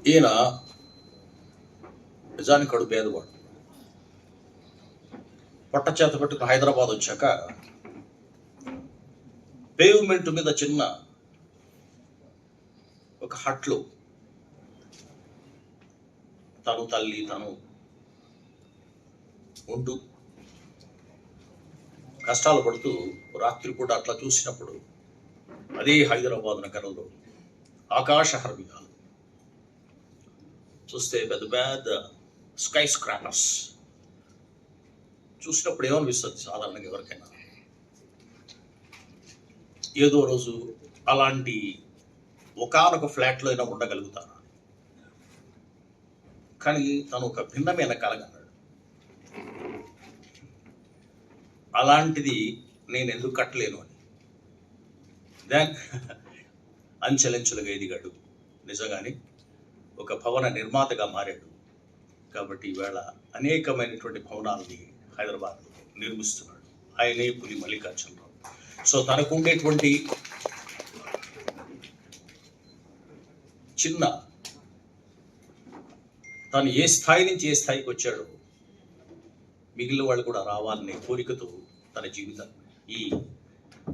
ఈయన నిజానికి కడు పేదవాడు. పొట్ట చేత పెట్టుకుని హైదరాబాద్ వచ్చాక పేవ్మెంట్ మీద చిన్న ఒక హట్లు తను తల్లి తను ఉంటూ కష్టాలు పడుతూ రాత్రిపూట అట్లా చూసినప్పుడు అదే హైదరాబాద్ నగరంలో ఆకాశ హర్మిగాలు చూస్తే పెద్ద పెద్ద స్కై స్క్రాపర్స్ చూసినప్పుడు ఏమనిపిస్తుంది సాధారణంగా ఎవరికైనా? ఏదో రోజు అలాంటి ఒకానొక ఫ్లాట్లో అయినా ఉండగలుగుతాను, కానీ తను ఒక భిన్నమైన కలగన్నాడు. అలాంటిది నేను ఎందుకు కట్టలేను అని దాన్ అంచెలంచెలుగా ఎదిగాడు. నిజంగానే ఒక భవన నిర్మాతగా మారాడు. కాబట్టి ఈవేళ అనేకమైనటువంటి భవనాలని హైదరాబాద్లో నిర్మిస్తున్నాడు. ఆయనే పులి మల్లికార్జునరావు. సో తనకు ఉండేటువంటి చిన్న తను ఏ స్థాయి నుంచి ఏ స్థాయికి వచ్చాడో మిగిలిన వాళ్ళు కూడా రావాలనే కోరికతో తన జీవితం ఈ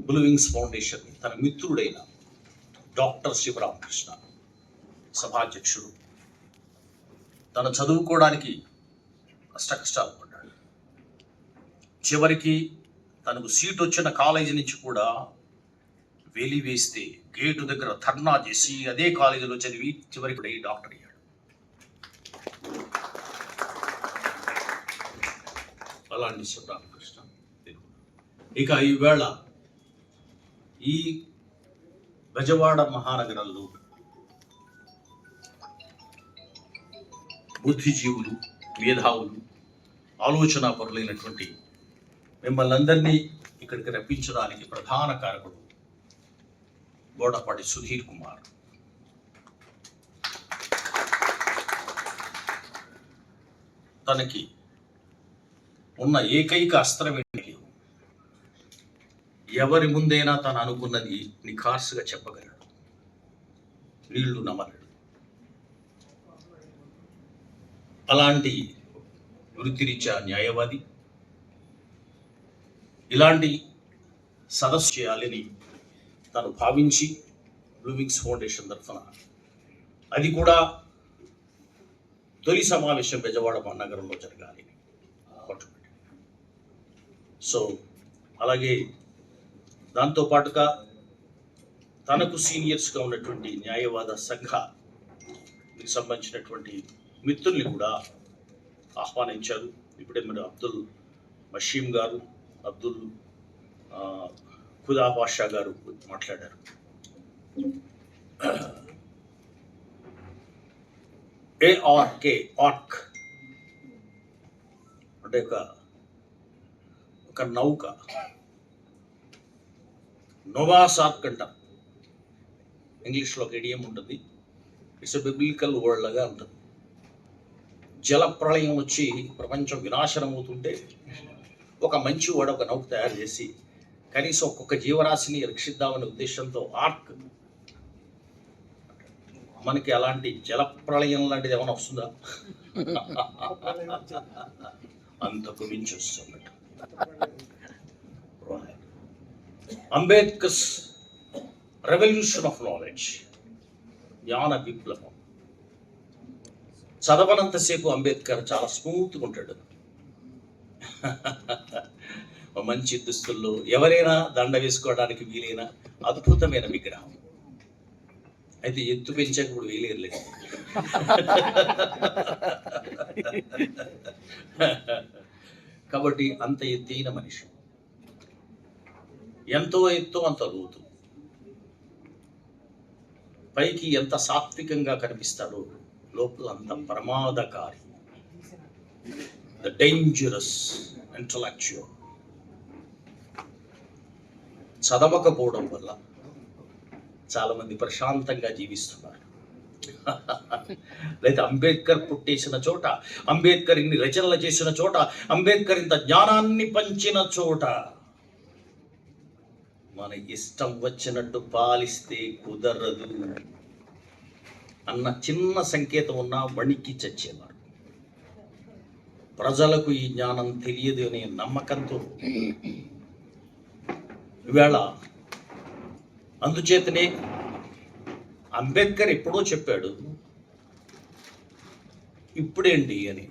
బ్లూ వింగ్స్ ఫౌండేషన్ తన మిత్రుడైన డాక్టర్ శివరామకృష్ణ సభాధ్యక్షుడు తను చదువుకోవడానికి కష్టాలు పడ్డాడు. చివరికి తనకు సీట్ వచ్చిన కాలేజీ నుంచి కూడా వెలివేస్తే గేటు దగ్గర ధర్నా చేసి అదే కాలేజీలో చదివి చివరికి డాక్టర్ అయ్యాడు. అలాంటి శివరామకృష్ణ. ఇక ఈవేళ ఈ బెజవాడ మహానగరంలో బుద్ధిజీవులు, మేధావులు, ఆలోచన పరులైనటువంటి మిమ్మల్ని అందరినీ ఇక్కడికి రప్పించడానికి ప్రధాన కారకుడు బోడపాటి సుధీర్ కుమార్. తనకి ఉన్న ఏకైక అస్త్రం ఏంటి? ఎవరి ముందైనా తను అనుకున్నది నిఖార్సుగా చెప్పగలడు, వీళ్ళు నమ్మలేడు. అలాంటి వృత్తిరీత్యా న్యాయవాది. ఇలాంటి సదస్సు చేయాలని తను భావించి బ్లూ వింగ్స్ ఫౌండేషన్ తరఫున అది కూడా తొలి సమావేశం బెజవాడ నగరంలో జరగాలి పట్టుబట్టి. సో అలాగే దాంతోపాటుగా తనకు సీనియర్స్గా ఉన్నటువంటి న్యాయవాద సంఘానికి సంబంధించినటువంటి మిత్రుల్ని కూడా ఆహ్వానించారు. ఇప్పుడే మీరు అబ్దుల్ మషీం గారు, అబ్దుల్ ఖుదా బాషా గారు మాట్లాడారు. ఆర్క్ అంటే ఒక నౌక, నోవాస్ ఆర్క్ అంటారు. ఇంగ్లీష్లో ఒక ఇడియం ఉంటుంది. ఇట్స్ బిబ్లికల్ వర్డ్ లాగా ఉంటుంది. జల ప్రళయం వచ్చి ప్రపంచం వినాశనం అవుతుంటే ఒక మంచి వాడు ఒక నౌక తయారు చేసి కనీసం ఒక్కొక్క జీవరాశిని రక్షిద్దామనే ఉద్దేశంతో ఆర్క్. మనకి అలాంటి జల ప్రళయం లాంటిది ఏమైనా వస్తుందా? అంతకు మించి వస్తున్నట్టు. అంబేద్కర్స్ రెవల్యూషన్ ఆఫ్ నాలెడ్జ్, జ్ఞాన విప్లవం. చదవనంతసేపు అంబేద్కర్ చాలా స్మూత్గా ఉంటాడు. మంచి దుస్తుల్లో ఎవరైనా దండ వేసుకోవడానికి వీలైన అద్భుతమైన విగ్రహం. అయితే ఎత్తు పెంచాక ఇప్పుడు వేయలేరులేదు. కాబట్టి అంత ఎత్తైన మనిషి, ఎంతో ఎత్తు అంత లోతు. పైకి ఎంత సాత్వికంగా కనిపిస్తాడో లోపల అంత ప్రమాదకారి, ద డేంజరస్ ఇంటలెక్చువల్. చదవకపోవడం వల్ల చాలా మంది ప్రశాంతంగా జీవిస్తున్నారు. లేదా అంబేద్కర్ పుట్టేసిన చోట, అంబేద్కర్ ఇన్ని రచనలు చేసిన చోట, అంబేద్కర్ ఇంత జ్ఞానాన్ని పంచిన చోట మన ఇష్టం వచ్చినట్టు పాలిస్తే కుదరదు. అన్న చిన్న సంకేతం ఉన్నా వణికి చచ్చేవారు. ప్రజలకు ఈ జ్ఞానం తెలియదు అనే నమ్మకంతో ఈవేళ అందుచేతనే అంబేద్కర్ ఎప్పుడో చెప్పాడు, ఇప్పుడేంటి అని.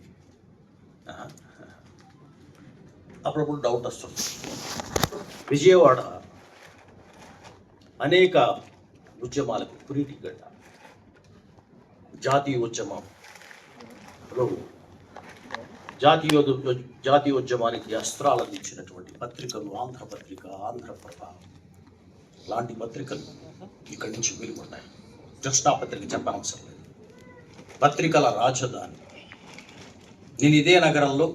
అప్పుడప్పుడు డౌట్ వస్తుంది. విజయవాడ అనేక ఉద్యమాలకు పురిటిగడ్డ. జాతీయోద్యమానికి అస్త్రాలు అందించినటువంటి పత్రికలు ఆంధ్రపత్రిక, ఆంధ్రప్రభ లాంటి పత్రికలు ఇక్కడి నుంచి వెలువడ్డాయి. జస్ట్ ఆ పత్రిక చెప్పనవసరం లేదు. పత్రికల రాజధాని. నేను ఇదే నగరంలో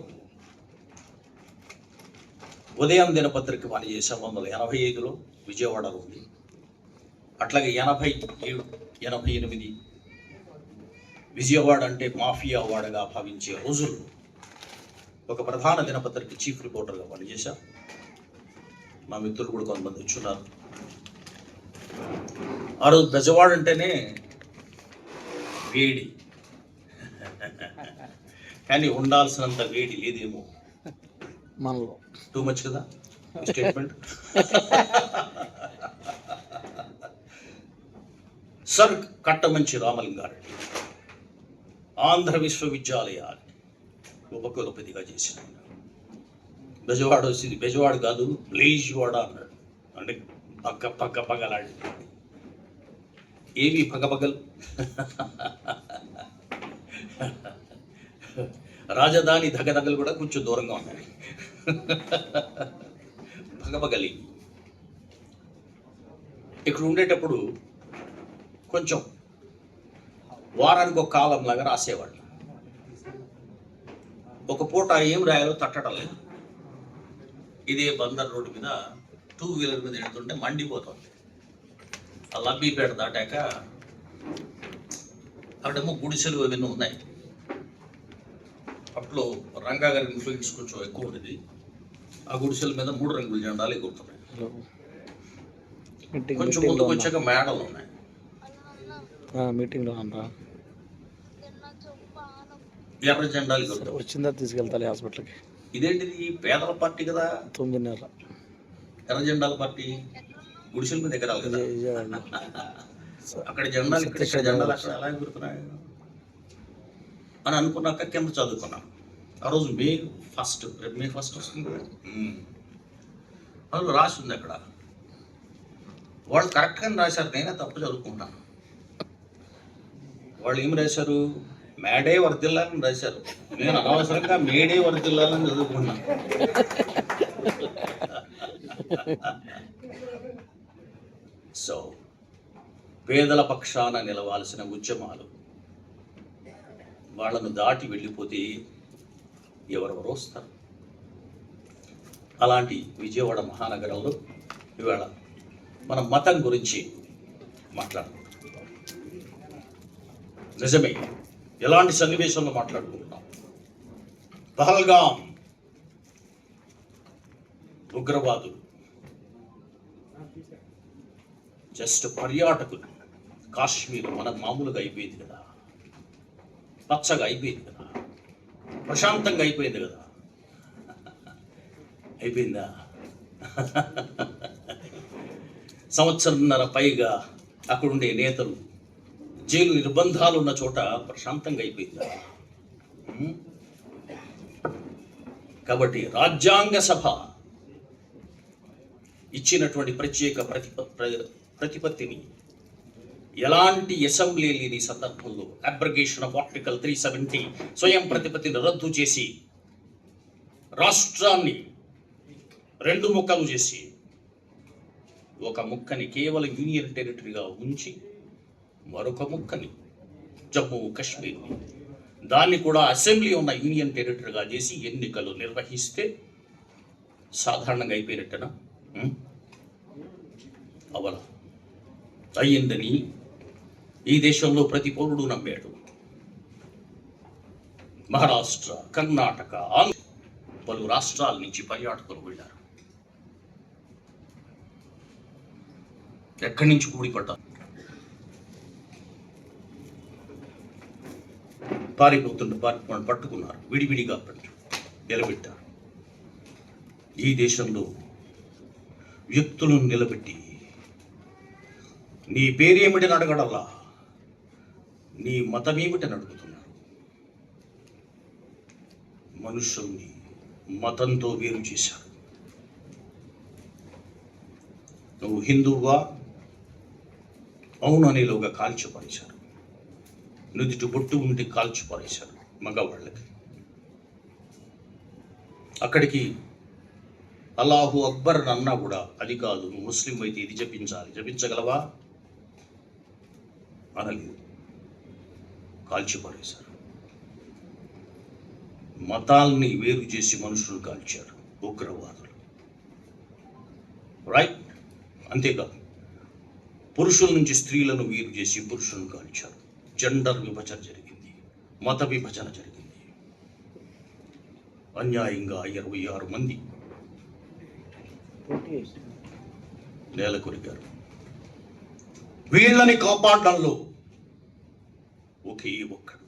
ఉదయం దినపత్రిక పనిచేసే 1985లో విజయవాడలో ఉంది. అట్లాగే 87, 88 విజయవాడ అంటే మాఫియా వాడగా భావించే రోజుల్లో ఒక ప్రధాన దినపత్రిక చీఫ్ రిపోర్టర్గా పనిచేశా. మా మిత్రులు కూడా కొంతమంది వచ్చున్నారు. ఆ రోజు బెజవాడ అంటేనే వేడి, కానీ ఉండాల్సినంత వేడి లేదేమో మనలో. టూ మచ్ కదా స్టేట్మెంట్. సర్ కట్టమంచి రామలింగారెడ్డి ఆంధ్ర విశ్వవిద్యాలయాన్ని ఉపకులపతిగా చేసిన బెజవాడ వచ్చింది. బెజవాడ కాదు, బ్లేజ్వాడ అన్నాడు. అంటే పగలాడి ఏవి పగపగలు. రాజధాని దగదగలు కూడా కొంచెం దూరంగా ఉన్నాయి. పగపగలి ఇక్కడ ఉండేటప్పుడు కొంచెం వారానికి ఒక కాలం లాగా రాసేవాళ్ళు. ఒక పూట ఏం రాయాలో తట్టడం లేదు. ఇదే బందర్ రోడ్డు మీద 2 వీలర్ మీద వెళ్తుంటే మండిపోతుంది. ఆ లబ్బీపేట దాటాక అక్కడేమో గుడిసెలు అవన్నీ ఉన్నాయి. అప్పుడు రంగా గారి ఇన్ఫ్లుయెన్స్ కొంచెం ఎక్కువ ఉండేది. ఆ గుడిసెల మీద 3 రంగుల జెండాలు ఎగురుతున్నాయి. కొంచెం ముందుకు వచ్చాక మేడలు ఉన్నాయి. మీటింగ్లో ఎర్ర జెండాలు వచ్చిందా తీసుకెళ్తాలి హాస్పిటల్కి. ఇదేంటిది పేదల పార్టీ కదా, 9:30 ఎర్ర జెండాల పార్టీ. గుడిసెల మీద ఎగరాలి కదా. అక్కడ జెండాలు ఇక్కడ జెండాలు అక్కడ ఎలా ఎగురుతున్నాయి అని అనుకున్నాక కింద చదువుకున్నాను. ఆ రోజు మే 1 వస్తుంది కదా. అందులో రాసి ఉంది అక్కడ. వాళ్ళు కరెక్ట్గానే రాశారు, నేనే తప్పు చదువుకుంటాను. వాళ్ళు ఏం రాశారు, మేడే వర్దిల్లాలని రాశారు. నేను అనవసరంగా మేడే వర్దిల్లాలని చదువుకున్నాను. సో పేదల పక్షాన నిలవాల్సిన ఉద్యమాలు వాళ్ళను దాటి వెళ్ళిపోతే ఎవరెవరు వస్తారు. అలాంటి విజయవాడ మహానగరంలో ఇవాళ మనం మతం గురించి మాట్లాడుకుంటాం. నిజమే, ఎలాంటి సన్నివేశంలో మాట్లాడుకుంటున్నాం. పహల్గాం ఉగ్రవాదులు జస్ట్ పర్యాటకులు. కాశ్మీర్ మనకు మామూలుగా అయిపోయింది కదా, పచ్చగా అయిపోయింది కదా, ప్రశాంతంగా అయిపోయింది కదా. అయిపోయిందా? సంవత్సరంన్నర పైగా అక్కడుండే నేతలు జైలు నిర్బంధాలు ఉన్న చోట ప్రశాంతంగా అయిపోయిందా? కాబట్టి రాజ్యాంగ సభ ఇచ్చినటువంటి ప్రత్యేక ప్రతిపత్తిని ఎలాంటి అసెంబ్లీ లేని సందర్భంలో అబ్రగేషన్ ఆఫ్ ఆర్టికల్ 370 స్వయం ప్రతిపత్తిని రద్దు చేసి రాష్ట్రాన్ని 2 ముక్కలు చేసి ఒక ముక్కని కేవలం యూనియన్ టెరిటరీగా ఉంచి మరొక ముక్కని జమ్మూ కాశ్మీర్ని దాన్ని కూడా అసెంబ్లీ ఉన్న యూనియన్ టెరిటరీగా చేసి ఎన్నికలు నిర్వహిస్తే సాధారణంగా అయిపోయినట్టనా? అవల అయ్యిందని ఈ దేశంలో ప్రతి పౌరుడు నమ్మాడు. మహారాష్ట్ర, కర్ణాటక, ఆంధ్ర పలు రాష్ట్రాల నుంచి పర్యాటకులు వెళ్ళారు. ఎక్కడి నుంచి కూడిపడ్డారు? పట్టుకున్నారు, విడివిడిగా నిలబెట్టారు. ఈ దేశంలో వ్యక్తులను నిలబెట్టి నీ పేరేమిటని అడగడల్లా, నీ మతమేమిటని అడుగుతున్నారు. మనుషుల్ని మతంతో వేరు చేశారు. నువ్వు హిందువుగా అవును అనేలోగా కాల్చిపారేశారు. నుదుటి బొట్టు ఉండి కాల్చిపారేశారు మగవాళ్ళకి. అక్కడికి అల్లాహు అక్బర్ అని అన్నా కూడా అది కాదు, నువ్వు ముస్లిం అయితే ఇది జపించగలవా అనలేదు, కాల్చిపారేశారు. మతాల్ని వేరు చేసి మనుషులు కాల్చారు ఉగ్రవాదులు. రైట్? అంతేకాదు, పురుషుల నుంచి స్త్రీలను వేరు చేసి పురుషులను కాల్చారు. జెండర్ విభజన జరిగింది, మత విభజన జరిగింది. అన్యాయంగా 26 మంది నేల కొరిగారు. వీళ్ళని కాపాడడంలో ఒకే ఒక్కడు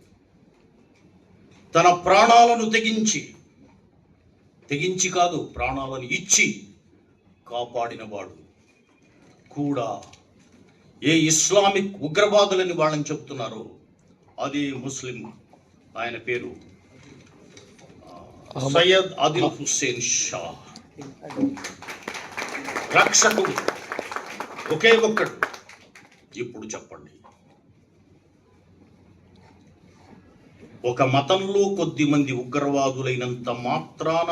తన ప్రాణాలను తెగించి కాదు, ప్రాణాలను ఇచ్చి కాపాడినవాడు కూడా ఏ ఇస్లామిక్ ఉగ్రవాదులని వాళ్ళని చెప్తున్నారో అదే ముస్లిం. ఆయన పేరు సయ్యద్ ఆదిల్ హుస్సేన్ షా. రక్షకుడు ఒకే ఒక్కడు. ఇప్పుడు చెప్పండి, ఒక మతంలో కొద్ది మంది ఉగ్రవాదులైనంత మాత్రాన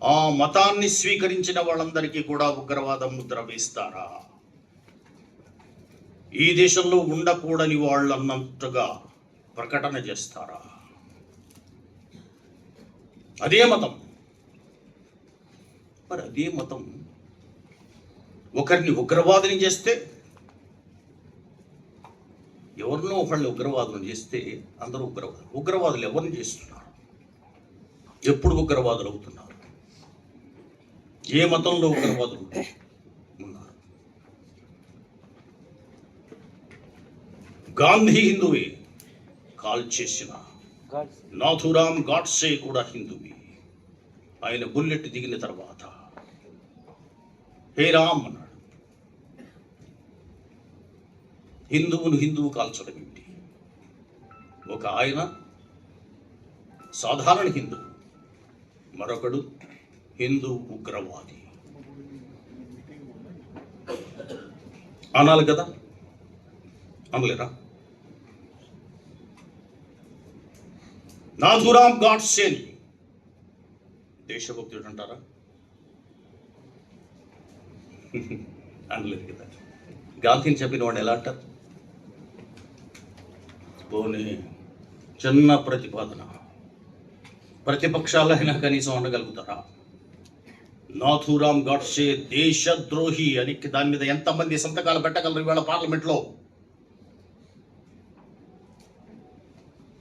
ఆ మతాన్ని స్వీకరించిన వాళ్ళందరికీ కూడా ఉగ్రవాద ముద్ర వేస్తారా? ఈ దేశంలో ఉండకూడని వాళ్ళు అన్నట్టుగా ప్రకటన చేస్తారా? అదే మతం, మరి అదే మతం ఒకరిని ఉగ్రవాదిని చేస్తే, ఎవరినో ఒకళ్ళని ఉగ్రవాదులను చేస్తే అందరూ ఉగ్రవాదులు ఎవరిని చేస్తున్నారు? ఎప్పుడు ఉగ్రవాదులు అవుతున్నారు? ఏ మతంలో ఉగ్రవాదులు ఉన్నారు? గాంధీ హిందువే, కాల్ చేసిన నాథురామ్ గాడ్సే కూడా హిందువే. ఆయన బుల్లెట్ దిగిన తర్వాత హే రామ్ అన్నాడు. హిందువు కాల్చడం ఏమిటి? ఒక ఆయన సాధారణ హిందువు, మరొకడు హిందూ ఉగ్రవాది అనాలి కదా, అనలేరా? నాథురామ్ గాడ్సేని దేశభక్తుడు అంటారా? అనలేదు కదా. గాంధీని చెప్పిన వాడు ఎలా అంటారు? పోనీ చిన్న ప్రతిపాదన, ప్రతిపక్షాలైనా కనీసం అనగలుగుతారా? నాథురామ్ గాడ్సే దేశద్రోహి అని దాని మీద ఎంతమంది సంతకాలు పెట్టగలరు ఇవాళ పార్లమెంట్లో?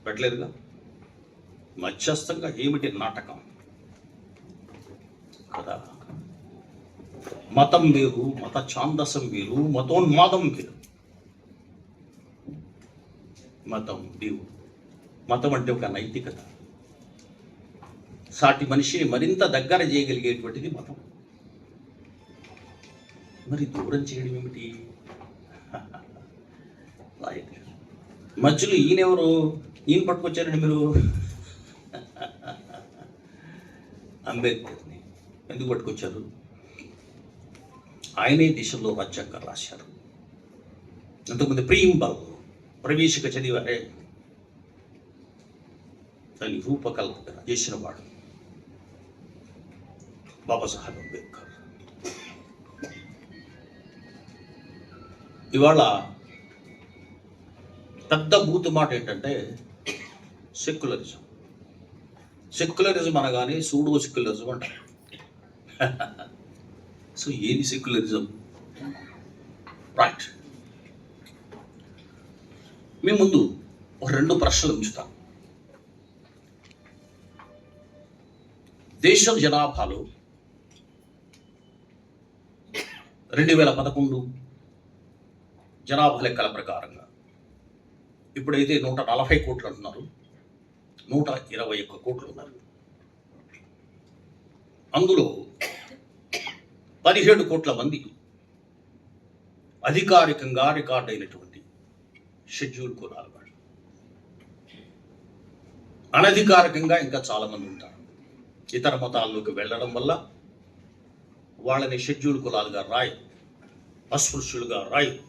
పెట్టలేదుగా. మధ్యస్థంగా ఏమిటి నాటకం కదా? మతం వేరు, మత ఛాందసం వేరు, మతోన్మాదం వేరు. మతం దేవుడు, మతం అంటే ఒక నైతికత, సాటి మనిషిని మరింత దగ్గర చేయగలిగేటువంటిది మతం. మరి దూరం చేయడం ఏమిటి? మధ్యలో ఈయనెవరు? ఈయన పట్టుకొచ్చారండి మీరు. అంబేద్కర్ని ఎందుకు పట్టుకొచ్చారు? ఆయనే దేశంలో రాజ్యాంగం రాశారు. అంతకుముందు ప్రియంబల్ ప్రవేశిక చదివారే, దాన్ని రూపకల్పన చేసిన వాడు బాబాసాహెబ్ అంబేద్కర్. ఇవాళ పెద్ద బూతు మాట ఏంటంటే సెక్యులరిజం. సెక్యులరిజం అనగానే సూడో సెక్యులరిజం అంటారు. సో ఏది సెక్యులరిజం? రైట్. మీ ముందు ఒక 2 ప్రశ్నలు ఉంచుతాను. దేశం జనాభాలో 2011 జనాభా లెక్కల ప్రకారంగా ఇప్పుడైతే 140 కోట్లు అంటున్నారు, 121 కోట్లు ఉన్నారు. అందులో 17 కోట్ల మంది అధికారికంగా రికార్డ్ అయినటువంటి షెడ్యూల్ కులాల వాళ్ళు. అనధికారికంగా ఇంకా చాలామంది ఉంటారు. ఇతర మతాల్లోకి వెళ్ళడం వల్ల వాళ్ళని షెడ్యూల్ కులాలుగా రాయరు, అస్పృశ్యులుగా రాయరు.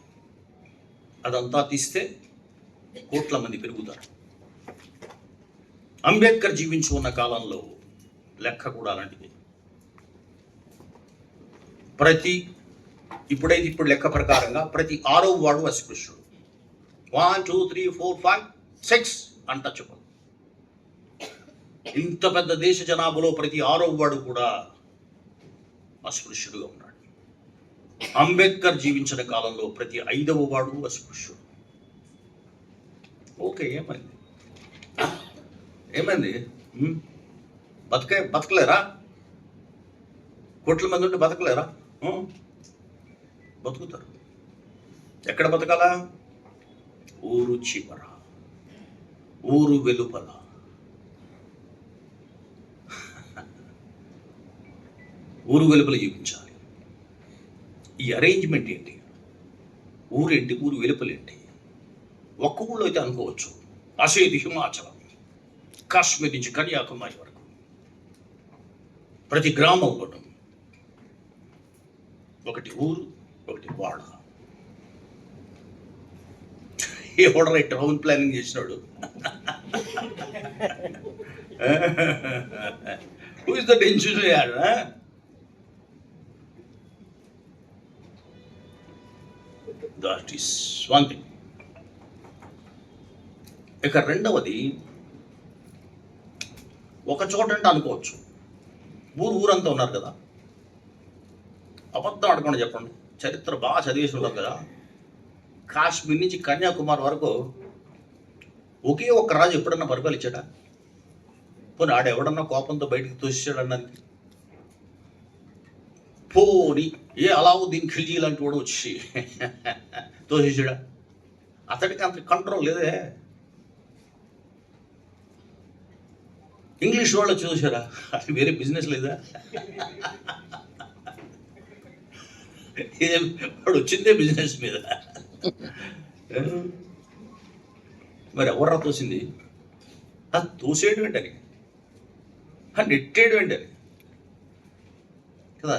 అదంతా తీస్తే కోట్ల మంది పెరుగుతారు. అంబేద్కర్ జీవించి ఉన్న కాలంలో లెక్క కూడా అలాంటిది. ఇప్పుడు లెక్క ప్రకారంగా ప్రతి 6వ వాడు అస్పృశ్యుడు. 1 2 3 4 5 6 అన్టచబుల్. ఇంత పెద్ద దేశ జనాభాలో ప్రతి 6వ వాడు కూడా అస్పృశ్యుడుగా ఉన్నాడు. అంబేద్కర్ జీవించిన కాలంలో ప్రతి 5వ వాడు అస్పృశ్యుడు. ఓకే, ఏమైంది? బతకలేరా? కోట్ల మంది ఉంటే బతకలేరా? బతుకుతారు. ఎక్కడ బతకాలా? ఊరు చివర, ఊరు వెలుపల. ఊరు వెలుపల జీవించాలి. ఈ అరేంజ్మెంట్ ఏంటి? ఊరేంటి, ఊరు వెలుపలేంటి? ఒక్క ఊళ్ళో అయితే అనుకోవచ్చు, అసేది హిమాచలం, కాశ్మీర్ నుంచి కన్యాకుమారి వరకు ప్రతి గ్రామంలోనూ ఒకటి ఊరు, ఒకటి వాడ. ఎవడరా టౌన్ ప్లానింగ్ చేసినాడు? Who is that engineer? That is one thing. ఇక రెండవది, ఒక చోట అంటే అనుకోవచ్చు, ఊరంతా ఉన్నారు కదా. అబద్ధం ఆడకుండా చెప్పండి, చరిత్ర బాగా చదివేసి ఉంటారు కదా. కాశ్మీర్ నుంచి కన్యాకుమారి వరకు ఒకే ఒక్క రాజు ఎప్పుడన్నా పరిపాలించాడా? పోనీ ఆడెవడన్నా కోపంతో బయటికి తోసాడు అన్నానికి? పోని అలావుద్దీన్ ఖిల్జీ లాంటి వాడు వచ్చి తోసేసాడా? అతడికి అంత కంట్రోల్ లేదే. ఇంగ్లీష్ వాళ్ళు చూసారా? అది వేరే బిజినెస్ లేదా? వాడు వచ్చిందే బిజినెస్ మీద. మరి ఎవర్రా తోసింది? అది తోసేయడం ఏంటని, నెట్టేయడం ఏంటని కదా.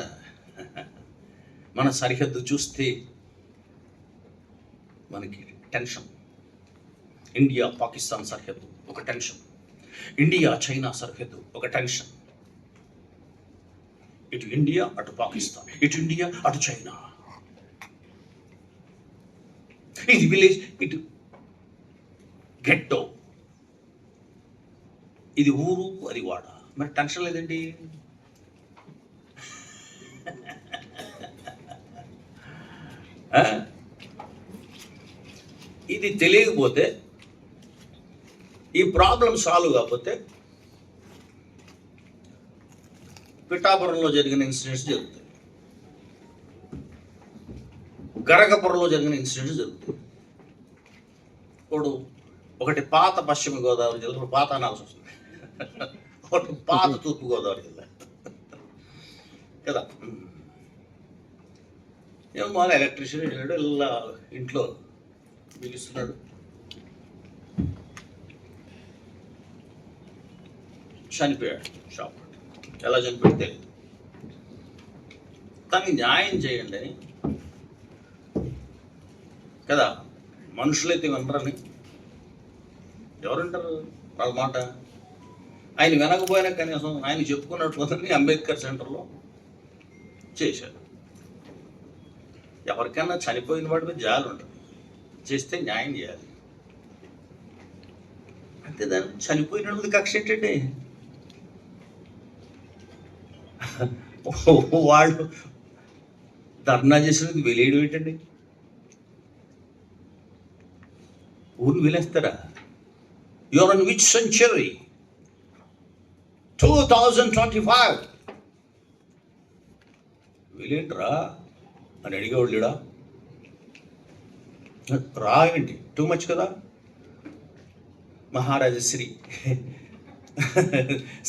మన సరిహద్దు చూస్తే మనకి టెన్షన్. ఇండియా పాకిస్తాన్ సరిహద్దు ఒక టెన్షన్, ఇండియా చైనా సరిహద్దు ఒక టెన్షన్. ఇటు ఇండియా అటు పాకిస్తాన్, ఇటు ఇండియా అటు చైనా. ఇది విలేజ్, ఇటు గెట్టో, ఇది ఊరు, అది వాడ. మరి టెన్షన్ లేదండి. ఇది తెలియకపోతే, ఈ ప్రాబ్లం సాల్వ్ కాకపోతే పిఠాపురంలో జరిగిన ఇన్సిడెంట్స్ జరుగుతాయి, గరగపురంలో జరిగిన ఇన్సిడెంట్స్ జరుగుతాయి. ఇప్పుడు ఒకటి పాత పశ్చిమ గోదావరి జిల్లా, పాత అనాల్సి వస్తుంది, ఒకటి పాత తూర్పు గోదావరి జిల్లా కదా. ఏమో మన ఎలక్ట్రీషియన్ ఇలా ఇంట్లో పిలుస్తున్నాడు, చనిపోయాడు. షాప్ ఎలా చనిపోయాడు తెలియదు. తనకి న్యాయం చేయండి అని కదా. మనుషులైతే వినరని ఎవరుంటారు? వాళ్ళ మాట ఆయన వినకపోయినా కనీసం ఆయన చెప్పుకున్నట్టు అంబేద్కర్ సెంటర్లో చేశారు. ఎవరికైనా చనిపోయిన వాడి మీద జాలి ఉంటుంది, చేస్తే న్యాయం చేయాలి. అంతే, దాన్ని చనిపోయిన మీద కక్ష ఏంటండి? వాళ్ళు ధర్నా చేసినది వెలేయడం ఏంటండి? ఊరిని వెలేస్తారా? You are in which century? 2025 వెళ్ళేంట్రా అని అడిగేవాళ్ళు లేడా? రా ఏంటి? టూ మచ్ కదా. మహారాజశ్రీ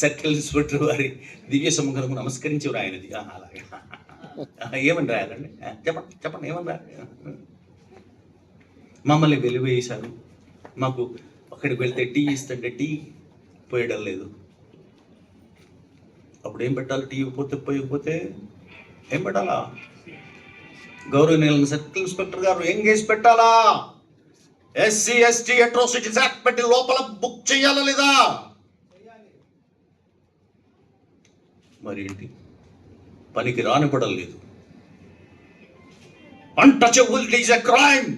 సర్కిల్ ఇన్స్పెక్టర్ వారి దివ్య సముఖము నమస్కరించి రాయనది. అలాగే ఏమని రాయాలండి? చెప్పండి చెప్పండి, ఏమని రాయాలి? మమ్మల్ని వెలివేశారు, మాకు అక్కడికి వెళ్తే టీ ఇస్తుంటే టీ పోయడం లేదు. అప్పుడు ఏం పెట్టాలి? టీ పోయకపోతే ఏం పెట్టాలా? గౌరవనీయులను సర్కిల్ ఇన్స్పెక్టర్ గారు ఏం కేసు పెట్టాలా? SC ST అట్రాసిటీస్ యాక్ట్ పెట్టి లోపల బుక్ చేయాలా లేదా? మరి ఏంటి, పనికి రానిపడం లేదు. అన్టచబిలిటీ ఈజ్ ఎ క్రైమ్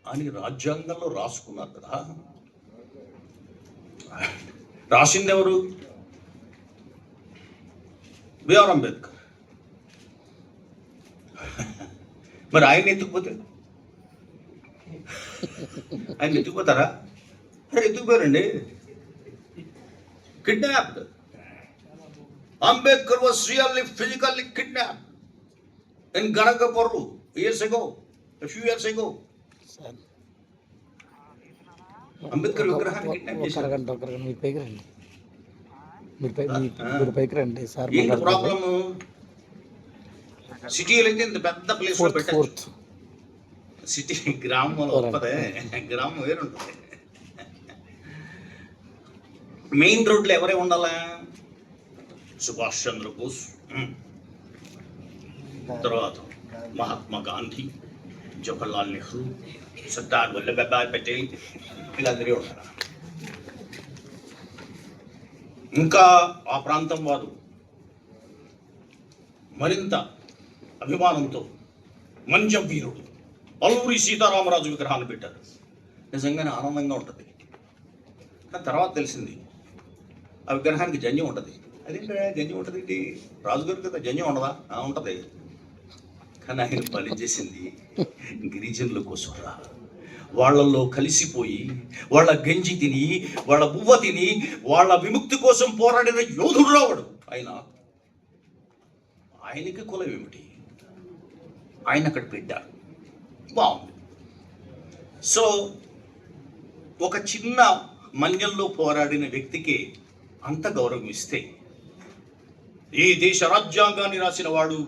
అని రాజ్యాంగంలో రాసుకున్నారు కదా. రాసింది ఎవరు? బిఆర్ అంబేద్కర్. మరి ఆయన ఎత్తుకుపోతే ఆయన ఎత్తుకుపోతారా? ఎత్తుకుపోయారండి. Kidnapped. Ambedkar was really physically kidnapped in Ganagapurru years ago, a few years ago. Ambedkar విగ్రహాన్ని కిడ్నాప్ చేశారు. ఒకరగంట మీరు పైకి రండి, మీరు పైకి రండి సార్. ఏంటి ప్రాబ్లము? సిటీలో అయితే ఇంత పెద్ద ప్లేస్ లో పెట్టచ్చు. సిటీ గ్రామంలో వస్తుంది, గ్రామం వేరుంటుంది. మెయిన్ రోడ్లో ఎవరే ఉండాలా? సుభాష్ చంద్రబోస్, తర్వాత మహాత్మా గాంధీ, జవహర్లాల్ నెహ్రూ, సర్దార్ వల్లభాయ్ పటేల్, వీళ్ళందరూ ఉంటారు. ఇంకా ఆ ప్రాంతం వారు మరింత అభిమానంతో మంజం వీరుడు అల్లూరి సీతారామరాజు విగ్రహాన్ని పెట్టారు. నిజంగానే ఆనందంగా ఉంటుంది. కానీ తర్వాత తెలిసింది ఆ విగ్రహానికి జంజం ఉంటుంది. అదేంటి జంజం ఉంటుంది ఏంటి? రాజుగారి కదా జంజం ఉండదా? ఉంటుంది. కానీ ఆయన పని చేసింది గిరిజనుల కోసం రా. వాళ్ళల్లో కలిసిపోయి వాళ్ళ గంజి తిని వాళ్ళ బువ్వ తిని వాళ్ళ విముక్తి కోసం పోరాడిన యోధుడు రావడు ఆయన. ఆయనకి కులం ఏమిటి? ఆయన అక్కడ పెట్టారు. బాగుంది. సో ఒక చిన్న మన్యంలో పోరాడిన వ్యక్తికి అంత గౌరవం ఇస్తే, ఈ దేశ రాజ్యాంగాన్ని రాసిన వాడు,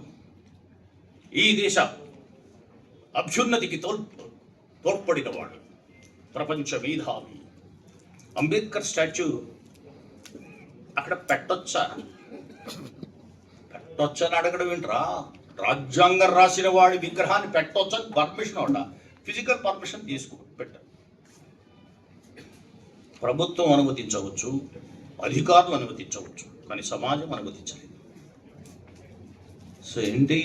ఈ దేశ అభ్యున్నతికి తోడ్పడిన వాడు, ప్రపంచ మేధావి అంబేద్కర్ స్టాచ్యూ అక్కడ పెట్టొచ్చా అని అడగడం ఏంట్రా? రాజ్యాంగం రాసిన వాడి విగ్రహాన్ని పెట్టొచ్చని పర్మిషన్ ఉండ, ఫిజికల్ పర్మిషన్ పెట్టారు. ప్రభుత్వం అనుమతించవచ్చు, అధికారులు అనుమతించవచ్చు, కానీ సమాజం అనుమతించలేదు. సో ఏంటి,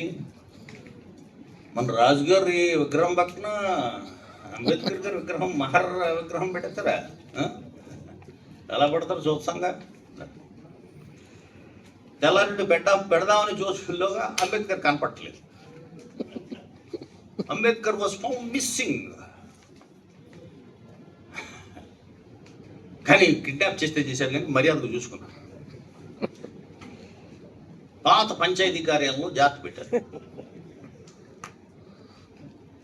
మన రాజుగారి విగ్రహం పక్కన అంబేద్కర్ గారి విగ్రహం, మహర్ విగ్రహం పెడతారా? ఎలా పెడతారు? చూస్తాంగా తెల్లారెడ్డి పెడదామని చూసుకుల్లోగా అంబేద్కర్ కనపట్టలేదు. Ambedkar was found missing. కానీ కిడ్నాప్ చేశారు, కానీ మర్యాదకు చూసుకున్నారు. పాత పంచాయతీ కార్యాలయంలో జాగ్రత్త పెట్టారు.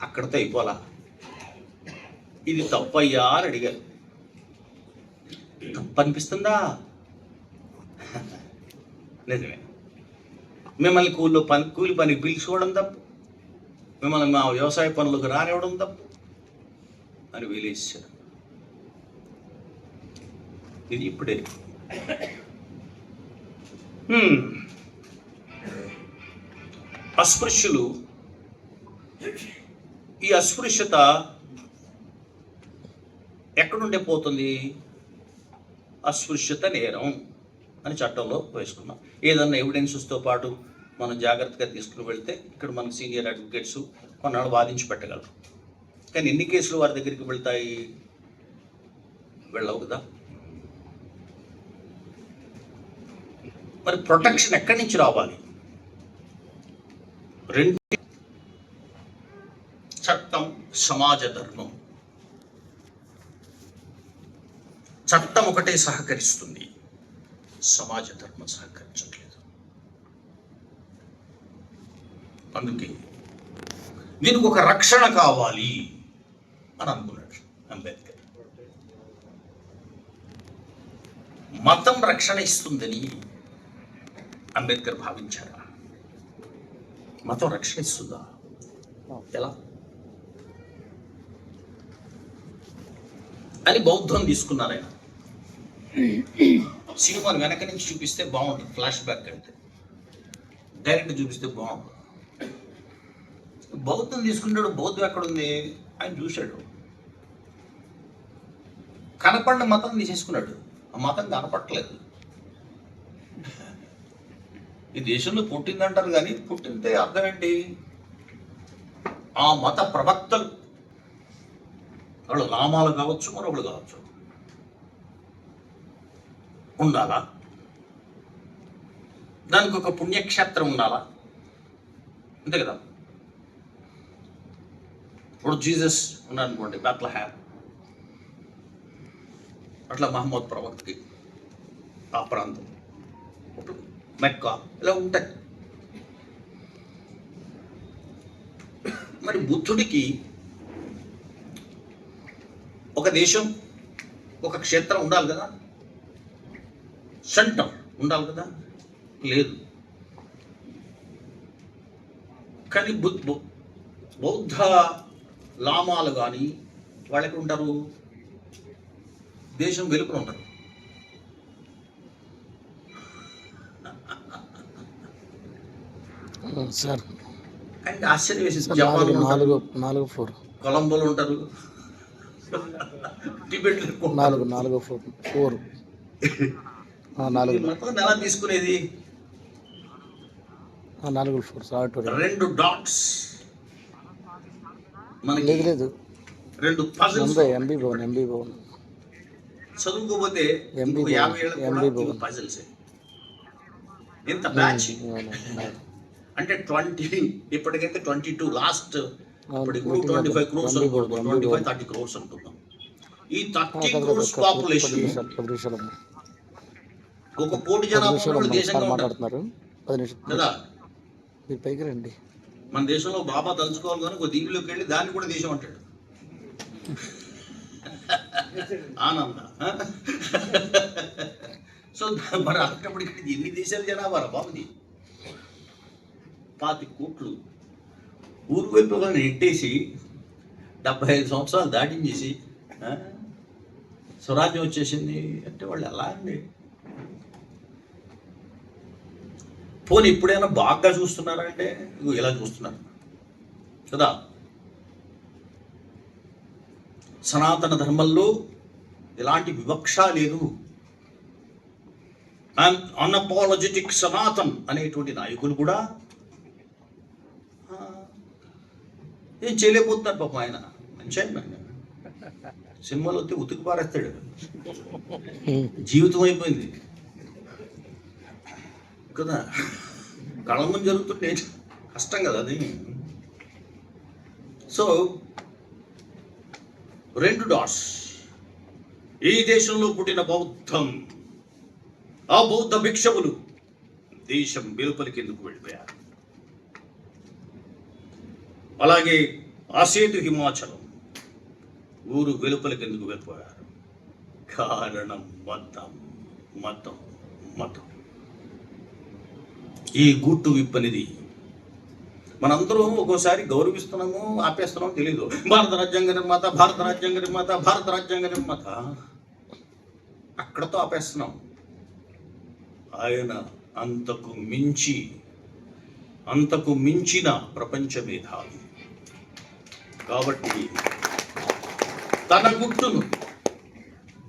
అక్కడితో అయిపోలా. ఇది తప్పయ్యా అని అడిగారు. తప్పు అనిపిస్తుందా? నిజమే. మిమ్మల్ని కూలి పనికి పిలుచుకోవడం తప్పు, మిమ్మల్ని మా వ్యవసాయ పనులకు రానివ్వడం తప్పు అని వీలేసారు. ఇది ఇప్పుడే. అస్పృశ్యులు, ఈ అస్పృశ్యత ఎక్కడుండే పోతుంది? అస్పృశ్యత నేరం అని చట్టంలో వేసుకున్నాం. ఏదన్నా ఎవిడెన్సెస్తో పాటు మనం జాగ్రత్తగా తీసుకుని వెళ్తే ఇక్కడ మన సీనియర్ అడ్వకేట్స్ కొన్నాళ్ళు వాదించి పెట్టగలరు. కానీ ఎన్ని కేసులు వారి దగ్గరికి వెళ్తాయి? వెళ్ళవు కదా. మరి ప్రొటెక్షన్ ఎక్కడి నుంచి రావాలి? రెండు, చట్టం, సమాజ ధర్మం. చట్టం ఒకటే సహకరిస్తుంది, సమాజ ధర్మం సహకరించట్లేదు. అందుకే దీనికి ఒక రక్షణ కావాలి అని అనుకున్నాడు అంబేద్కర్. మతం రక్షణ ఇస్తుందని అంబేద్కర్ భావించారా? మతం రక్షణ ఇస్తుందా? ఎలా అని బౌద్ధం తీసుకున్నారు ఆయన. సినిమాను వెనక నుంచి చూపిస్తే బాగుంటుంది, ఫ్లాష్ బ్యాక్ అంటే డైరెక్ట్ చూపిస్తే బాగుంటుంది. బౌద్ధం తీసుకున్నాడు, బౌద్ధం ఎక్కడుంది ఆయన చూశాడు, కనపడిన మతం తీసేసుకున్నాడు, ఆ మతం కనపడట్లేదు. ఈ దేశంలో పుట్టిందంటారు కానీ పుట్టిందే అర్థం ఏంటి? ఆ మత ప్రవక్తలు వాళ్ళు నామాలు కావచ్చు, మరొకళ్ళు కావచ్చు, ఉండాలా? దానికి ఒక పుణ్యక్షేత్రం ఉండాలా? అంతే కదా. ఇప్పుడు జీసస్ ఉన్నారనుకోండి, బెత్లెహేమ్, అట్లా మహమ్మద్ ప్రవక్తకి ఆ ప్రాంతం, మెక్కా, ఇలా ఉంటాయి. మరి బుద్ధుడికి ఒక దేశం, ఒక క్షేత్రం ఉండాలి కదా, సెంటర్ ఉండాలి కదా, లేదు. కానీ బౌద్ధ లామాలు కానీ వాళ్ళకి ఉంటారు, దేశం వెలుపల ఉంటారు. సార్ అండ్ ఆశ్చర్యం వేసింది, జపాన్ ఉంటారు, 4 కొలంబోలో ఉంటారు, టిబెట్ 4 మొత్తం ఎలా తీసుకునేది? 4 సార్. 2 డాట్స్ మనకి, లేదు 2 పజిల్స్. ఎంబీ భవన్ చదువుకోపోతే MB 50 ఏళ్ళ పజిల్స్. ఎంత బ్యాచ్ అంటే 20, ఇప్పటికైతే 22, లాస్ట్ ఇప్పుడు 25 crores అనుకుంటాం, 25-30 crores అనుకుంటాం. ఈ 30 crores పాపులేషన్ ఒక కోటి జనాభా దేశంగా మాట్లాడుతున్నారు. 10 నిమిషాలు కదా. మీరు పైకి రండి. మన దేశంలో బాబా తలుచుకోవాలి కానీ ఒక దీవిలోకి వెళ్ళి దాన్ని కూడా దేశం అంటాడు. ఆనంద. సో మరి అక్కడికి ఎన్ని దేశాలు జనాభా బాబుది? 25 కోట్లు. ఊరు వైపు నెట్టేసి 75 సంవత్సరాలు దాటించేసి స్వరాజ్యం వచ్చేసింది అంటే వాళ్ళు ఎలా అండి? పోనీ ఇప్పుడైనా బాగా చూస్తున్నారా అంటే ఇలా చూస్తున్నారు కదా. సనాతన ధర్మంలో ఎలాంటి వివక్ష లేదు. అన్అపాలజెటిక్ సనాతన్ అనేటువంటి నాయకులు కూడా ఏం చేయలేకపోతున్నారు పాపం. ఆయన మంచి ఆయన, సినిమాలో వస్తే ఉతుకు పారేస్తాడు, జీవితం అయిపోయింది కదా. కళ్ళ ముందు జరుగుతుంటే కష్టం కదా అది. So 2 dots. ఈ దేశంలో పుట్టిన బౌద్ధం, ఆ బౌద్ధ భిక్షకులు దేశం వెలుపలికి ఎందుకు వెళ్ళిపోయారు? అలాగే ఆసేతు హిమాచలం ఊరు వెలుపలికి ఎందుకు వెళ్ళిపోయారు? కారణం మతం, మతం, మతం. ఈ గుట్టు విప్పనిది మనందరం ఒక్కోసారి గౌరవిస్తున్నాము, ఆపేస్తున్నాము తెలియదు. భారత రాజ్యాంగ నిర్మాత, భారత రాజ్యాంగ నిర్మాత, భారత రాజ్యాంగ నిర్మాత, అక్కడతో ఆపేస్తున్నాం. ఆయన అంతకు మించిన ప్రపంచ మేధావి కాబట్టి తన గుట్టును,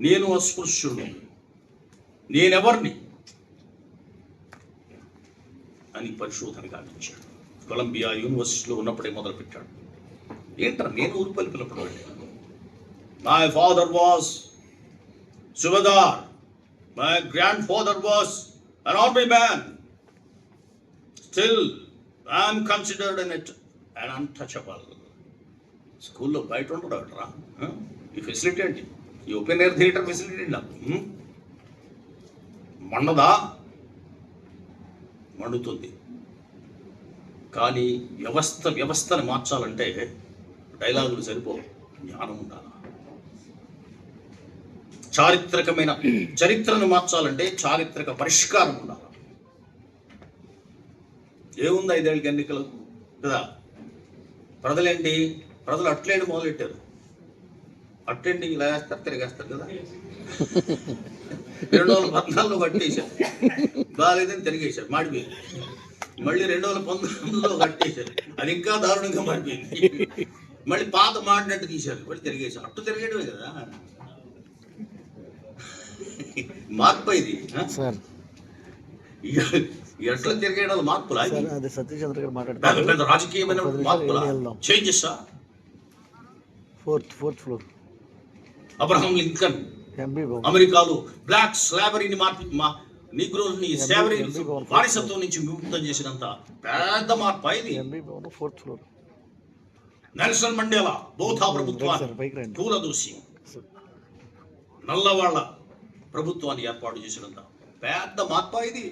నేను అస్పృశ్యుడు, నేనెవర్ని అని పరిశోధన గావించాడు. కొలంబియా యూనివర్సిటీలో ఉన్నప్పుడే మొదలుపెట్టాడు. ఏంటారు నేను ఊరు పలిపినప్పుడు my father was subedar, my grandfather was an army man, still I am considered an untouchable. స్కూల్లో బయట ఉండరా ఈ ఫెసిలిటీ అంటే, ఈ ఓపెన్ ఎయిర్ థియేటర్ ఫెసిలిటీ మండదా? మండుతుంది. కానీ వ్యవస్థను మార్చాలంటే డైలాగులు సరిపోవు, జ్ఞానం ఉండాలి. చారిత్రకమైన చరిత్రను మార్చాలంటే చారిత్రక పరిష్కారం ఉండాలి. ఏముంది 5 ఏళ్ళకి ఎన్నికలు కదా? ప్రజలేంటి, ప్రజలు అట్లేంటి మొదలెట్టారు. అట్టేంటి ఇలా వేస్తారు, తిరిగేస్తారు కదా. 2014లో కట్టేశారు, బాగాలేదని తిరిగేశారు, మాడిపోయింది. మళ్ళీ 2019లో కట్టేశారు, అది ఇంకా దారుణంగా మాడిపోయింది. మళ్ళీ పాత మాడినట్టు తీశారు, మళ్ళీ తిరిగేశారు. అట్టు తిరిగేయడమే కదా మార్పు. ఇది సార్ ఎట్లా తిరిగేయడం మార్పులా? అదే సతీష్ చంద్ర గారు పెద్ద మాట్లాడారు. పెద్ద రాజకీయమైన మార్పులా, changes. Fourth floor Abraham Lincoln MB Bhavan. అమెరికాలో బ్లాక్ స్లావరీని నీగ్రోల్ని స్లావరీ వారసత్వం నుంచి విముక్తం చేసినంత పెద్ద మార్పు ఇది. MB Bhavan 4th floor. Nelson Mandela బౌద్ధ ప్రభుత్వాన్ని కూలదూసి నల్లవాళ్ల ప్రభుత్వాన్ని ఏర్పాటు చేసినంత పెద్ద మార్పు ఇది.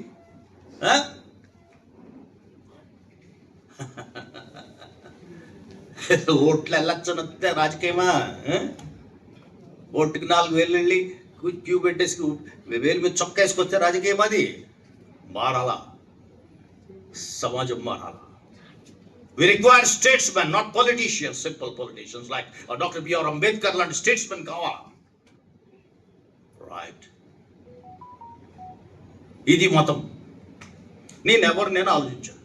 ఓట్లు వెళ్ళొచ్చనొస్తే రాజకీయమా? ఓటుకి 4,000 వెళ్ళి క్యూ పెట్టేసి వేలు మీద చొక్కా వేసుకొస్తే రాజకీయం అది? మారాలా, సమాజం మారాలా. We require statesmen, not politicians, simple politicians like Dr. B.R. Ambedkar లాంటి statesmen కావాలా. రైట్, ఇది మతం. నేను ఆలోచించాను,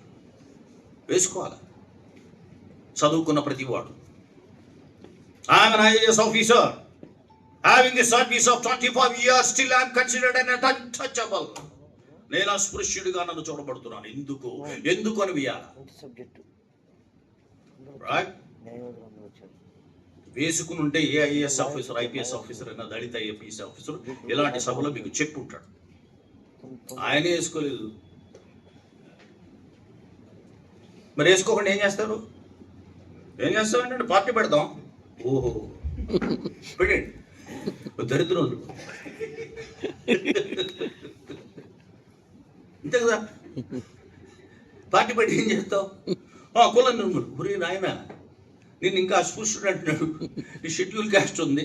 వేసుకోవాలి చదువుకున్న ప్రతి వాడు. I'm an IAS officer having a service of 25 years, still I am considered an untouchable. నేను అస్పృశ్యుడిగా నన్ను చూడబడుతున్నాను. ఎందుకు అని వేయాలి. రైట్, వేసుకుని ఉంటే ఏ ఐఏఎస్ ఆఫీసర్, ఐపీఎస్ ఆఫీసర్ అయినా, దళిత ఐపీఎస్ ఆఫీసర్ ఇలాంటి సభలో మీకు చెప్పి ఉంటాడు. ఆయనే వేసుకోలేదు, మరి వేసుకోకుండా ఏం చేస్తారు? ఏం చేస్తామంటే పార్టీ పెడదాం. ఓహో పెట్టండి, దరిద్రం అంతే కదా. పార్టీ పెట్టి ఏం చేస్తావు? కులం గురి నాయన, నేను ఇంకా అస్పృశ్యుడు అంటున్నాడు. నీ షెడ్యూల్ క్యాస్ట్ ఉంది,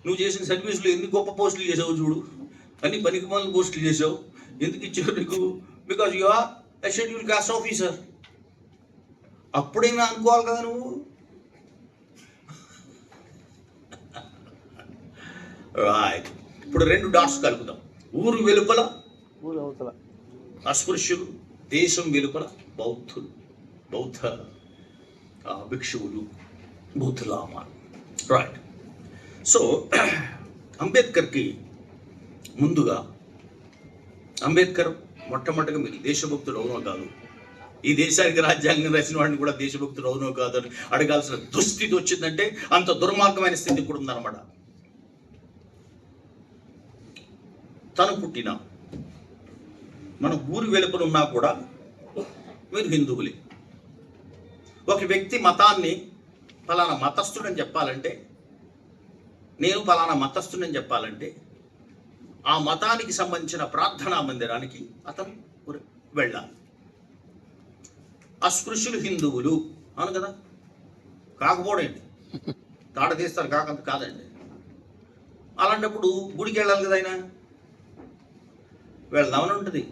నువ్వు చేసిన సర్వీసులు ఎన్ని గొప్ప పోస్టులు చేసావు చూడు, అన్ని పనికిమాలిన పోస్టులు చేసావు. ఎందుకు ఇచ్చావు నీకు? Because you are a schedule caste officer. అప్పుడైనా అనుకోవాలి కదా నువ్వు. రైట్, ఇప్పుడు 2 డాట్స్ కలుపుదాం. ఊరు వెలుపల అస్పృశ్యులు, దేశం వెలుపల బౌద్ధులు, బౌద్ధ భిక్షువులు, బౌద్ధులామాలు. రైట్. సో అంబేద్కర్కి ముందుగా, అంబేద్కర్ మొట్టమొదటిగా మీరు దేశభక్తుడు అవునో కాదు, ఈ దేశానికి రాజ్యాంగం రాసిన వాడిని కూడా దేశభక్తుడు అవునో కాదు అని అడగాల్సిన దుస్థితి వచ్చిందంటే అంత దుర్మార్గమైన స్థితి కూడా ఉందన్నమాట. తను పుట్టిన మన ఊరు వెలుపల ఉన్నా కూడా మీరు హిందువులే. ఒక వ్యక్తి మతాన్ని ఫలానా మతస్థుడని చెప్పాలంటే, నేను ఫలానా మతస్థుడని చెప్పాలంటే, ఆ మతానికి సంబంధించిన ప్రార్థనా మందిరానికి అతను వెళ్ళాలి. అస్పృశ్యులు హిందువులు అవును కదా, కాకపోవడండి, తాడ తీస్తారు, కాకంత కాదండి. అలాంటప్పుడు గుడికి వెళ్ళాలి కదా. ఆయన వెళ్దామని ఉంటుంది,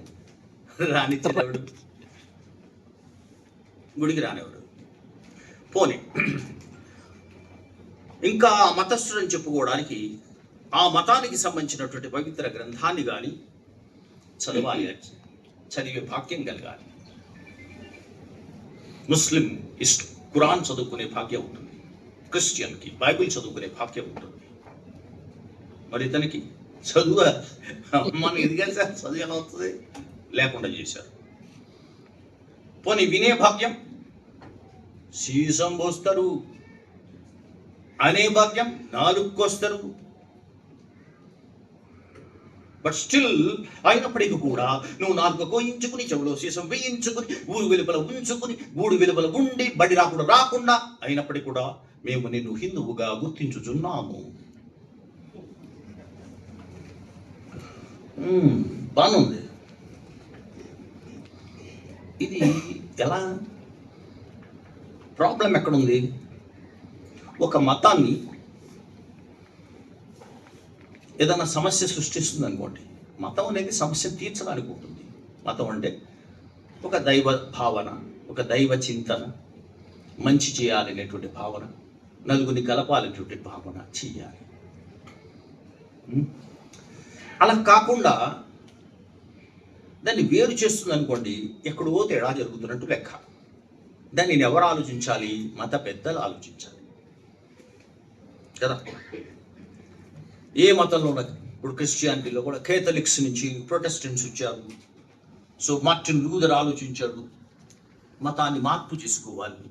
రానిచ్చేవాడు, గుడికి రానివాడు. పోనీ ఇంకా మతస్థుడని చెప్పుకోవడానికి ఆ మతానికి సంబంధించినటువంటి పవిత్ర గ్రంథాన్ని కానీ చదవాలి, చదివే భాగ్యం కలగాలి. ముస్లిం ఖురాన్ చదువుకునే భాగ్యం ఉంటుంది, క్రిస్టియన్కి బైబిల్ చదువుకునే భాగ్యం ఉంటుంది. మరి ఇతనికి చదువు మనం ఎదిగా సార్, చదువు ఎలా వస్తుంది? లేకుండా చేశారు. పోనీ వినే భాగ్యం, సీసం పోస్తారు, అనే భాగ్యం, నాలుగుకొస్తారు. బట్ స్టిల్ అయినప్పటికీ కూడా నువ్వు నాలుగు కోయించుకుని, చెవులో సీసం వేయించుకుని, ఊరు వెలుపల ఉంచుకుని, గూడు వెలుపల ఉండి, బడి రాకుండా అయినప్పటికీ కూడా మేము నిన్ను హిందువుగా గుర్తించుచున్నాము. బాగుంది. ఇది ఎలా? ప్రాబ్లం ఎక్కడుంది? ఒక మతాన్ని ఏదైనా సమస్య సృష్టిస్తుంది అనుకోండి, మతం అనేది సమస్య తీర్చడానికి ఉంటుంది. మతం అంటే ఒక దైవ భావన, ఒక దైవ చింతన, మంచి చేయాలనేటువంటి భావన, నలుగురిని కలపాలనేటువంటి భావన చెయ్యాలి. అలా కాకుండా దాన్ని వేరు చేస్తుంది అనుకోండి, ఎక్కడో తేడా జరుగుతున్నట్టు లెక్క. దాన్ని ఎవరు ఆలోచించాలి? మత పెద్దలు ఆలోచించాలి కదా. ఏ మతంలో ఉన్నది, ఇప్పుడు క్రిస్టియానిటీలో కూడా కేథలిక్స్ నుంచి ప్రొటెస్టెంట్స్ వచ్చారు. సో మార్టిన్ లూథర్ ఆలోచించాడు, మతాన్ని మార్పు చేసుకోవాలి.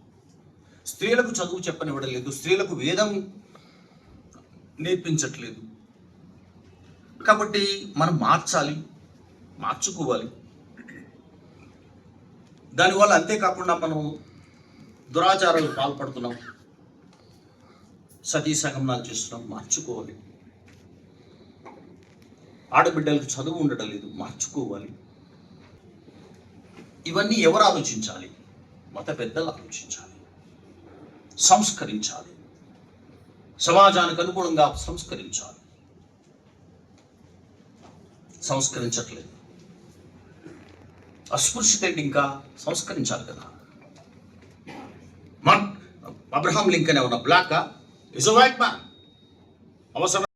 స్త్రీలకు చదువు చెప్పనివ్వడం లేదు, స్త్రీలకు వేదం నేర్పించట్లేదు, కాబట్టి మనం మార్చుకోవాలి. దానివల్ల అంతేకాకుండా మనం దురాచారాలు పాల్పడుతున్నాం, సతీ సంగమనాలు చేస్తున్నాం, మార్చుకోవాలి. ఆడబిడ్డలకు చదువు ఉండడం లేదు, మార్చుకోవాలి. ఇవన్నీ ఎవరు ఆలోచించాలి? మత పెద్దలు ఆలోచించాలి, సంస్కరించాలి, సమాజానికి అనుగుణంగా సంస్కరించాలి. సంస్కరించట్లేదు. అస్పృశ్యత ఇంకా సంస్కరించాలి కదా. అబ్రహాం లింకన్ ఏమన్నా black is a white man. అవసరం.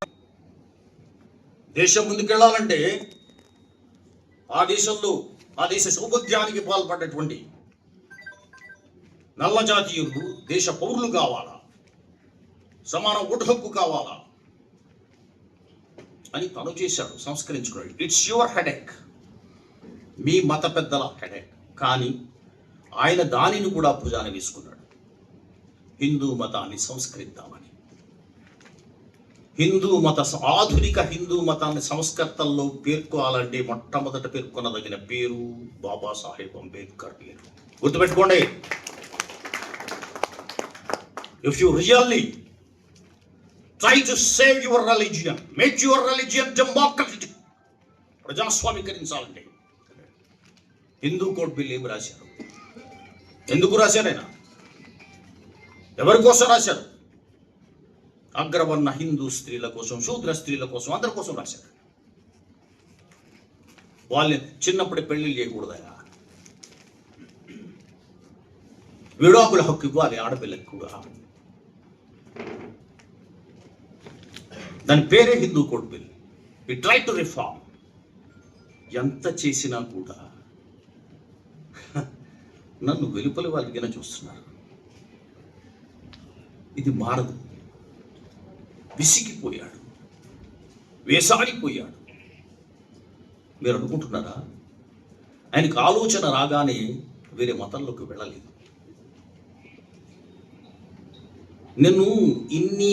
దేశం ముందుకెళ్ళాలంటే ఆ దేశ సౌభద్యానికి పాల్పడ్డటువంటి నల్ల జాతీయులు దేశ పౌరులు కావాలా, సమాన ఓటు హక్కు కావాలా అని తను చేశాడు, సంస్కరించుకున్నాడు. ఇట్స్ యువర్ హెడేక్, మీ మత పెద్దల హెడేక్. కానీ ఆయన దానిని కూడా భుజాన వేసుకున్నాడు. హిందూ మతాన్ని సంస్కరిద్దామని. ఆధునిక హిందూ మతాన్ని సంస్కర్తల్లో పేర్కోవాలంటే మొట్టమొదట పేర్కొనదగిన పేరు బాబాసాహెబ్ అంబేద్కర్ పేరు. గుర్తుపెట్టుకోండి. If you really try to save your religion, make your religion democratic, ప్రజాస్వామీకరించాలంటే హిందూ కోడ్ బిల్ ఏమి రాశారు? ఎందుకు రాశారు? ఆయన ఎవరి కోసం రాశారు? అగ్రవర్ణ హిందూ స్త్రీల కోసం, శూద్ర స్త్రీల కోసం, అందరి కోసం రాశారు. వాళ్ళని చిన్నప్పుడే పెళ్లిళ్ళు చేయకూడదయా, విడాకుల హక్కు ఇవ్వాలి ఆడపిల్లకి కూడా. దాని పేరే Hindu code bill. We try to reform. ఎంత చేసినా కూడా నన్ను వెలుపలి వాళ్ళకినా చూస్తున్నారు. ఇది మారదు. విసిగిపోయాడు, వేసాడిపోయాడు. మీరు అనుకుంటున్నారా ఆయనకు ఆలోచన రాగానే వేరే మతంలోకి వెళ్ళలేదు? నన్ను ఇన్ని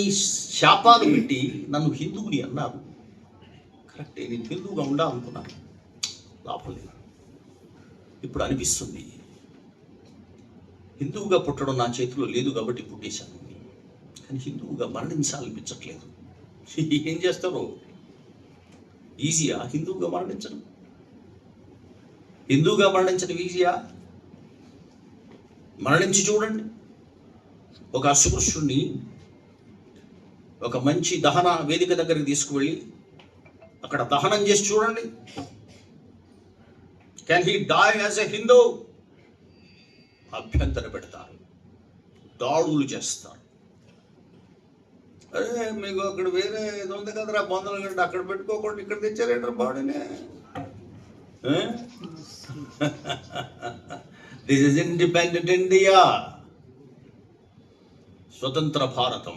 శాపాలు పెట్టి నన్ను హిందువుని అన్నారు. కరెక్టే, నేను హిందువుగా ఉండాలనుకున్నాను, లాభం లేదు. ఇప్పుడు అనిపిస్తుంది హిందువుగా పుట్టడం నా చేతిలో లేదు కాబట్టి పుట్టేశాను, కానీ హిందువుగా మరణించాలనిపించట్లేదు. ఏం చేస్తారో? ఈజీయా హిందువుగా మరణించడం? హిందువుగా మరణించడం ఈజీయా? మరణించి చూడండి. ఒక అస్పృశ్యుణ్ణి ఒక మంచి దహన వేదిక దగ్గరికి తీసుకువెళ్ళి అక్కడ దహనం చేసి చూడండి. Can he die as a Hindu? అభ్యంతర పెడతారు, దాడులు చేస్తారు. అరే మీకు అక్కడ వేరే ఇది ఉంది కదరా, బొందల గంట అక్కడ పెట్టుకోకుండా ఇక్కడ తెచ్చారేంటారు బాడీనే. దిస్ ఇస్ ఇండిపెండెంట్ ఇండియా, స్వతంత్ర భారతం.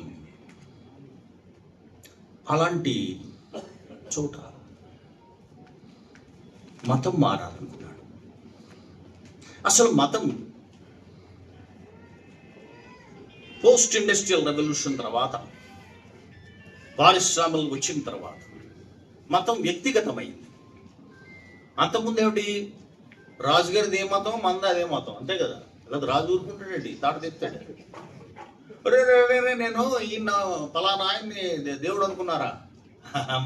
అలాంటి చోట మతం మారాలనుకున్నాడు. అసలు మతం పోస్ట్ ఇండస్ట్రియల్ రెవల్యూషన్ తర్వాత, పారిశ్రామికలు వచ్చిన తర్వాత మతం వ్యక్తిగతమైంది. అంతకుముందు ఏమిటి? రాజుగారిది ఏ మతం, మంద అదే మతం, అంతే కదా. లేదా రాజు ఊరుకుంటాడండి, తాడు తెస్తాడు. నేను ఈయన ఫలానా ఆయన్ని దేవుడు అనుకున్నారా?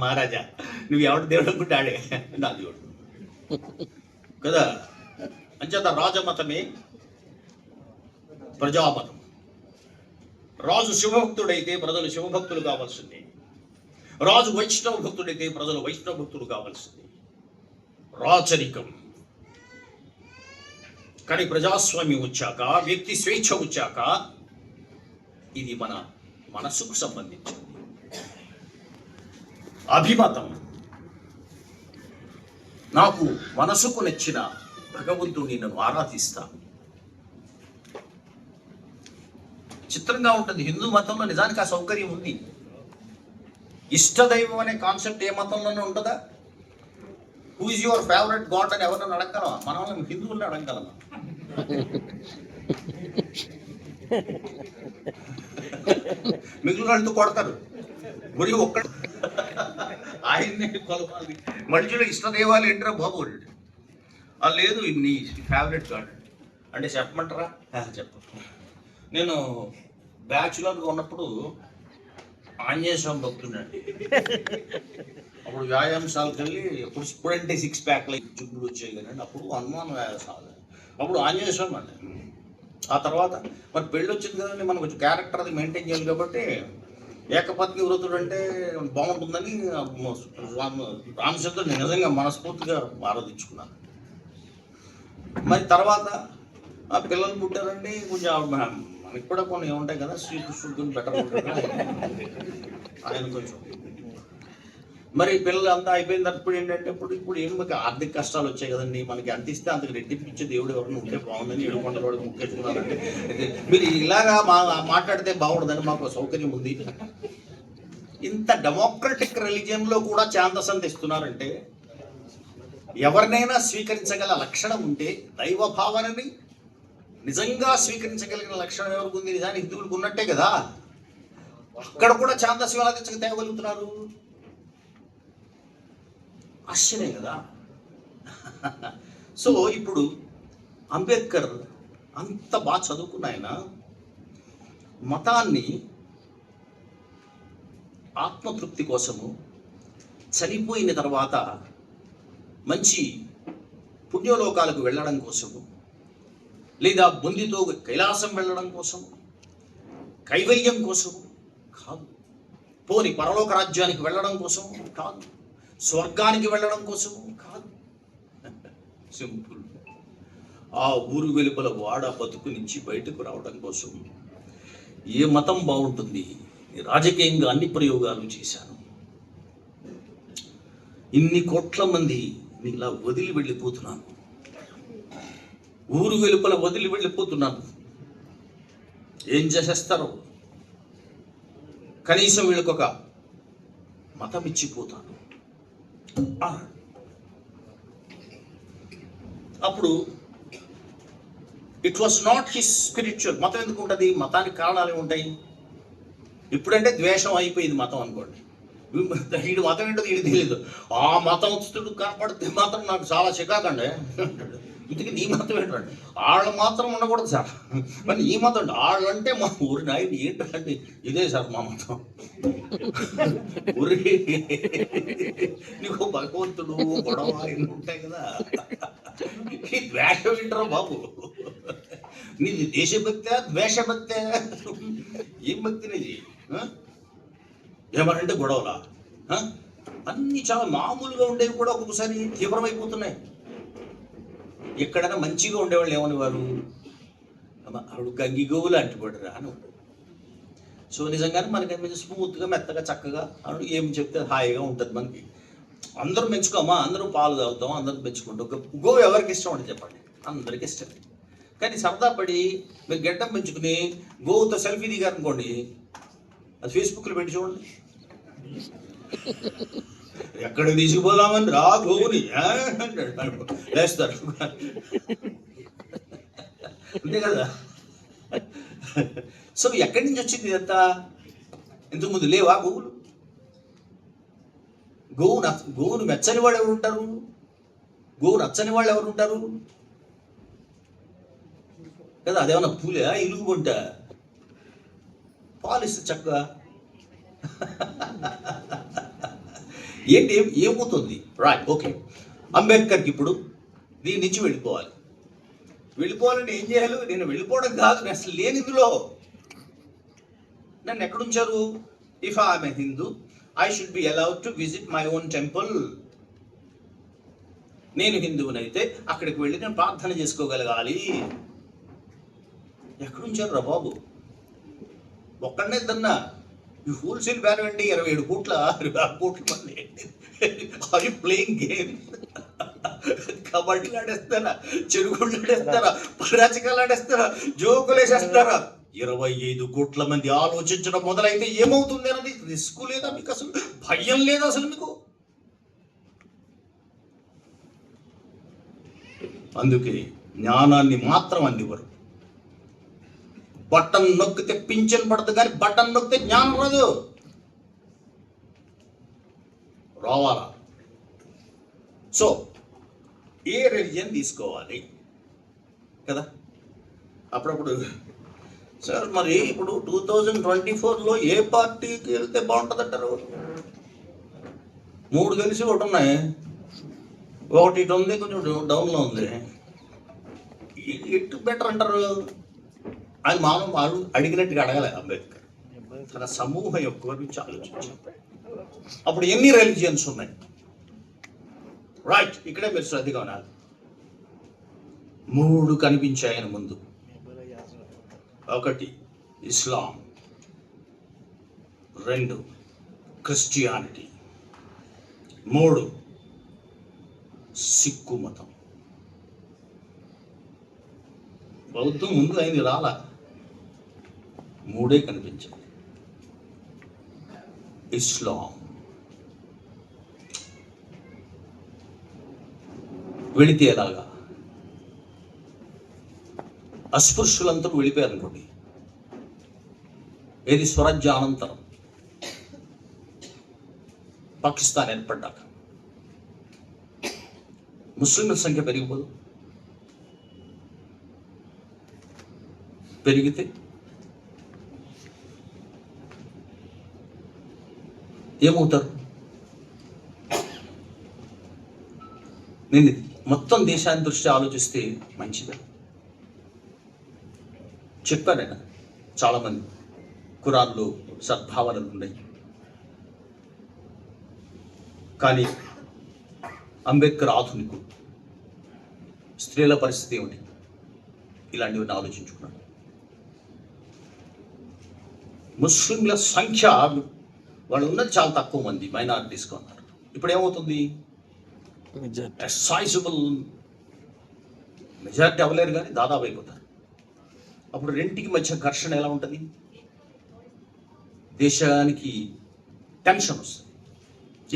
మహారాజా నువ్వు ఎవడు దేవుడు అనుకుంటాడే, నా దేవుడు కదా. అంచేత రాజమతమే ప్రజామతం. రాజు శివభక్తుడైతే ప్రజలు శివభక్తులు కావాల్సిందే. రాజు వైష్ణవ భక్తుడైతే ప్రజలు వైష్ణవ భక్తుడు కావాల్సింది. రాచరికం. కానీ ప్రజాస్వామ్యం వచ్చాక, వ్యక్తి స్వేచ్ఛ వచ్చాక ఇది మన మనసుకు సంబంధించింది. అభిమతం. నాకు మనసుకు నచ్చిన భగవంతుడిని నేను ఆరాధిస్తాను. చిత్రంగా ఉంటుంది. హిందూ మతంలో నిజానికి ఆ సౌకర్యం ఉంది. ఇష్టదైవం అనే కాన్సెప్ట్ ఏ మతంలోనే ఉంటుందా? Who is your favourite God అని ఎవరినైనా అడగలమా? మనం హిందువుల్ని అడగలమా? మిగిలిన వాళ్ళతో కొడతారు. మరి ఒక్క ఆయన్ని కొలవాలి. మనుషులు ఇష్టదైవాలు ఏంటరా బాబు? లేదు, నీ ఫేవరెట్ గాడ్ అంటే చెప్పమంటారా? చెప్ప. నేను బ్యాచులర్గా ఉన్నప్పుడు ఆంజనేయ స్వామి భక్తుండండి. అప్పుడు వ్యాయామశాలకు వెళ్ళి ఇప్పుడంటే 6 ప్యాక్లు జుబ్బులు వచ్చాయి కదండి. అప్పుడు హనుమాన్ వ్యాయామశాల, అప్పుడు ఆంజనేయ స్వామి అండి. ఆ తర్వాత మరి పెళ్ళి వచ్చింది కదండి, మనకు కొంచెం క్యారెక్టర్ అది మెయింటైన్ చేయాలి కాబట్టి ఏకపత్ని వ్రతుడు అంటే బాగుంటుందని రామచంద్రుడు నిజంగా మనస్ఫూర్తిగా ఆరాధించుకున్నాను. మరి తర్వాత ఆ పిల్లలు పుట్టారండి. కొంచెం మనకి కూడా కొన్ని ఉంటాయి కదా, శ్రీకృష్ణుడు బెటర్ ఉంటాడు ఆయన కొంచెం. మరి పిల్లలు అంతా అయిపోయిన తర్వాత ఇప్పుడు ఏంటంటే ఇప్పుడు ఏం మనకి ఆర్థిక కష్టాలు వచ్చాయి కదండి. మనకి అంత ఇస్తే అంతకు రెట్టింపించే దేవుడు ఎవరైనా ఉంటే బాగుందని 7 కొండల వాడికి ముక్కేసుకున్నారంటే మీరు ఇలాగా మాట్లాడితే బాగుండదని మాకు సౌకర్యం ఉంది. ఇంత డెమోక్రటిక్ రిలీజియన్లో కూడా ఛాందసం తెస్తున్నారంటే ఎవరినైనా స్వీకరించగల లక్షణం ఉంటే, దైవ భావనని నిజంగా స్వీకరించగలిగిన లక్షణం ఎవరికి ఉంది? నిజాన్ని హిందువులకు ఉన్నట్టే కదా. అక్కడ కూడా ఛాందస్యం ఎలా తేగలుగుతున్నారు? ఆశ్చర్యం కదా. సో ఇప్పుడు అంబేద్కర్ అంత బాగా చదువుకున్న ఆయన మతాన్ని ఆత్మతృప్తి కోసము, చనిపోయిన తర్వాత మంచి పుణ్యలోకాలకు వెళ్ళడం కోసము, లేదా బొందితో కైలాసం వెళ్ళడం కోసము, కైవల్యం కోసము కాదు. పోని పరలోక రాజ్యానికి వెళ్ళడం కోసము కాదు. స్వర్గానికి వెళ్ళడం కోసము కాదు. సింపుల్. ఆ ఊరు వెలుపల వాడ బతుకు నుంచి బయటకు రావడం కోసం ఏ మతం బాగుంటుంది? రాజకీయంగా అన్ని ప్రయోగాలు చేశాను. ఇన్ని కోట్ల మంది ఇలా వదిలి వెళ్ళిపోతున్నాను. ఊరు వెలుపల వదిలి వెళ్ళిపోతున్నాను. ఏం చేసేస్తారో కనీసం వీళ్ళకొక మతం ఇచ్చిపోతాను. అప్పుడు it was not his spiritual. మతం ఎందుకు ఉంటుంది? మతానికి కారణాలు ఏముంటాయి? ఇప్పుడంటే ద్వేషం అయిపోయింది మతం అనుకోండి. వీడు మతం ఏంటో వీడు తెలియదు. ఆ మతస్థుడు కనపడితే మాత్రం నాకు చాలా చికాకండి. ఇందుకే నీ మతం ఏంటండి? వాళ్ళు మాత్రం ఉండకూడదు సార్. మరి ఈ మతం అండి వాళ్ళంటే మా ఊరి నాయుడు ఏంటండి? ఇదే సార్ మా మతం. ఊరి నీకు భగవంతుడు గొడవ ఉంటాయి కదా. ఈ ద్వేషం ఏంటరా బాబు? నీది దేశభక్తే ద్వేషభక్తే? ఏం భక్తి నీది? ఏమనంటే గొడవలా? అన్నీ చాలా మామూలుగా ఉండేవి కూడా ఒక్కొక్కసారి తీవ్రమైపోతున్నాయి. ఎక్కడైనా మంచిగా ఉండేవాళ్ళు ఏమని వారు ఆవిడ గంగిగోవులు అంటుపడరా అని ఉంటాడు. సో నిజంగానే మనకి స్మూత్గా మెత్తగా చక్కగా ఆవిడ ఏం చెప్తే హాయిగా ఉంటుంది. మనకి అందరూ మెచ్చుకోమా, అందరూ పాలు తాగుతాం, అందరూ మెచ్చుకుంటాం. గో ఎవరికి ఇష్టం అంటే చెప్పండి, అందరికి ఇష్టం. కానీ సరదా పడి మీరు గెడ్డం పెంచుకుని గోవుతో సెల్ఫీ దిగారనుకోండి, అది ఫేస్బుక్లో పెట్టి చూడండి. ఎక్కడ తీసుకుపోదామని రా గోవుని వేస్తారు అంతే కదా. సో ఎక్కడి నుంచి వచ్చింది ఇదంతా? ఇంతకుముందు లేవా గోవులు? గోవును మెచ్చని వాళ్ళు ఎవరు ఉంటారు? గోవు నచ్చని వాళ్ళు ఎవరు ఉంటారు కదా? అదేమన్నా పూలే ఇలుగుబంట? పాలిస్తే చక్కగా ఏంటి ఏమవుతుంది? Right, okay. అంబేద్కర్కి ఇప్పుడు దీని నుంచి వెళ్ళిపోవాలంటే ఏం చేయాలి? నేను వెళ్ళిపోవడం కాదు, నేను అసలు లేని ఇందులో. నన్ను ఎక్కడుంచారు? If I'm a Hindu, I should be allowed to visit my own temple. నేను హిందువునైతే అక్కడికి వెళ్ళి నేను ప్రార్థన చేసుకోగలగాలి. ఎక్కడుంచారు రా బాబు? ఒక్కడనే దన్నా ఈ హోల్సేల్ బ్యాన్ అండి 27 కోట్ల 26 కోట్ల మంది. Are you playing game? కబడ్డీలు ఆడేస్తారా, చెరుగుళ్ళు ఆడేస్తారా, పరాచకాలు ఆడేస్తారా, జోకులు వేసేస్తారా? 25 కోట్ల మంది ఆలోచించడం మొదలైతే ఏమవుతుంది అన్నది రిస్క్ లేదా మీకు? అసలు భయం లేదా అసలు మీకు? అందుకే జ్ఞానాన్ని మాత్రం అందివ్వరు. బటన్ నొక్కితే పింఛన్ పడదు, కానీ బటన్ నొక్కితే జ్ఞానం రాదు. రావాలా? సో ఏ రిలీజియన్ తీసుకోవాలి కదా? అప్పుడప్పుడు సార్ మరి ఇప్పుడు 2024లో ఏ పార్టీకి వెళ్తే బాగుంటుంది అంటారు? 3 కలిసి ఒకటి ఉన్నాయి, ఒకటి ఇటు ఉంది, కొంచెం డౌన్లో ఉంది. ఎటు బెటర్ అంటారు? అది మానవ వాళ్ళు అడిగినట్టుగా అడగలే అంబేద్కర్. తన సమూహం యొక్క గురించి ఆలోచించారు. అప్పుడు ఎన్ని రిలీజియన్స్ ఉన్నాయి? రైట్, ఇక్కడే మీరు శ్రద్ధగా ఉన్నారు. 3 కనిపించాయి ఆయన ముందు. 1 ఇస్లాం, 2 క్రిస్టియానిటీ, 3 సిక్కు మతం. బౌద్ధం ముందు అయింది, రాలా. 3 కనిపించాయి. ఇస్లాం వెళితే ఎలాగా? అస్పృశ్యులంతా వెళ్ళిపోయారు అనుకోండి. ఏది స్వరాజ్య అనంతరం పాకిస్తాన్ ఏర్పడ్డాక ముస్లింల సంఖ్య పెరిగిపోదు? పెరిగితే ఏమవుతారు? నేను మొత్తం దేశాన్ని దృష్టి ఆలోచిస్తే మంచిది చెప్పాను. ఆయన చాలామంది ఖురాన్లో సద్భావనలు ఉన్నాయి, కానీ అంబేద్కర్ ఆధునికుడు. స్త్రీల పరిస్థితి ఏమిటి? ఇలాంటివన్నీ ఆలోచించుకున్నాడు. ముస్లింల సంఖ్య వాళ్ళు ఉన్నది చాలా తక్కువ మంది, మైనారిటీస్గా ఉన్నారు. ఇప్పుడు ఏమవుతుంది? సైజబుల్ మెజారిటీ అవ్వలేరు, కానీ దాదాపు అయిపోతారు. అప్పుడు రెంటికి మధ్య ఘర్షణ ఎలా ఉంటుంది? దేశానికి టెన్షన్ వస్తుంది.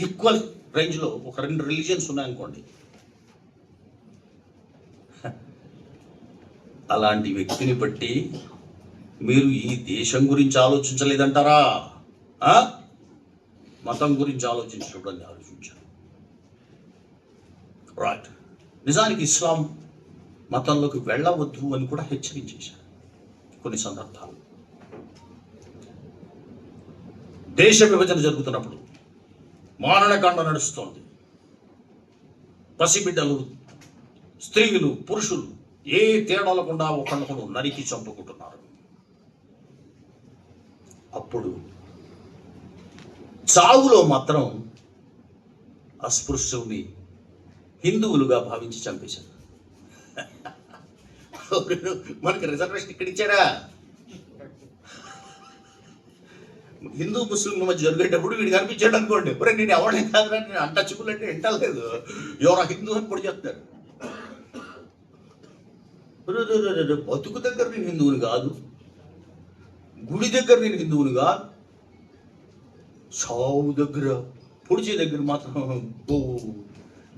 ఈక్వల్ రేంజ్లో ఒక 2 రిలీజియన్స్ ఉన్నాయనుకోండి, అలాంటి వ్యక్తిని బట్టి మీరు ఈ దేశం గురించి ఆలోచించలేదంటారా? మతం గురించి ఆలోచించడం ఆలోచించారు. రైట్. నిజానికి ఇస్లాం మతంలోకి వెళ్ళవద్దు అని కూడా హెచ్చరించేశారు కొన్ని సందర్భాలు. దేశ విభజన జరుగుతున్నప్పుడు మారణకాండ నడుస్తోంది. పసిబిడ్డలు, స్త్రీలు, పురుషులు ఏ తేడా లేకుండా ఒకళ్ళొకడు నరికి చంపుకుంటున్నారు. అప్పుడు చావులో మాత్రం అస్పృశ్యుల్ని హిందువులుగా భావించి చంపేశారు. మనకి రిజర్వేషన్ ఇక్కడ ఇచ్చారా? హిందూ ముస్లింల మధ్య జరిగేటప్పుడు వీడు కనిపించాడు అనుకోండి, ఒరే నేను ఎవడే కాదురా, నేను అన్టచబుల్ అంటే వింటలేదు, ఎవరో హిందూ అని పొడి చెప్తారు. బతుకు దగ్గర నేను హిందువుని కాదు, గుడి దగ్గర నేను హిందువుని కాదు, చావు దగ్గర పొడిచే దగ్గర మాత్రం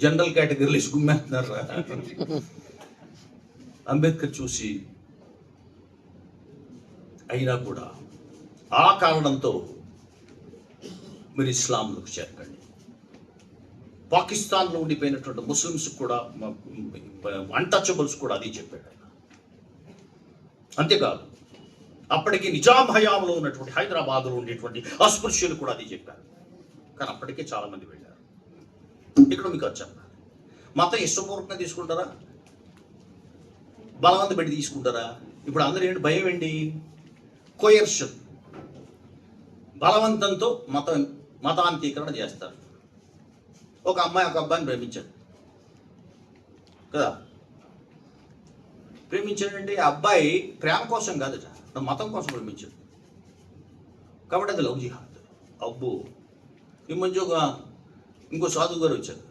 జనరల్ కేటగిరీలో గుమ్మేస్తున్నారు. అంబేద్కర్ చూసి అయినా కూడా ఆ కారణంతో మీరు ఇస్లాంలోకి చేరకండి. పాకిస్తాన్లో ఉండిపోయినటువంటి ముస్లిమ్స్ కూడా, అన్టచబుల్స్ కూడా అది చెప్పాడు. అంతేకాదు అప్పటికి నిజాం హయాంలో ఉన్నటువంటి హైదరాబాద్లో ఉండేటువంటి అస్పృశ్యులు కూడా అది చెప్పారు. కానీ అప్పటికే చాలా మంది వెళ్ళారు. ఇక్కడ మీకు అది చెప్పాలి. మతం ఇష్టపూర్వకంగా తీసుకుంటారా, బలవంత పెట్టి తీసుకుంటారా? ఇప్పుడు అందరూ ఏంటి భయం ఏంటి? కోయర్షన్, బలవంతంతో మతం మతాంతీకరణ చేస్తారు. ఒక అమ్మాయి ఒక అబ్బాయిని ప్రేమించాడు కదా, ప్రేమించాడంటే ఆ అబ్బాయి ప్రేమ కోసం కాదట, మతం కోసం ప్రేమించాడు. కాబట్టి అది లవ్ జిహాద్. అబ్బో, ఈ మధ్య ఇంకో సాధువు గారు వచ్చారు.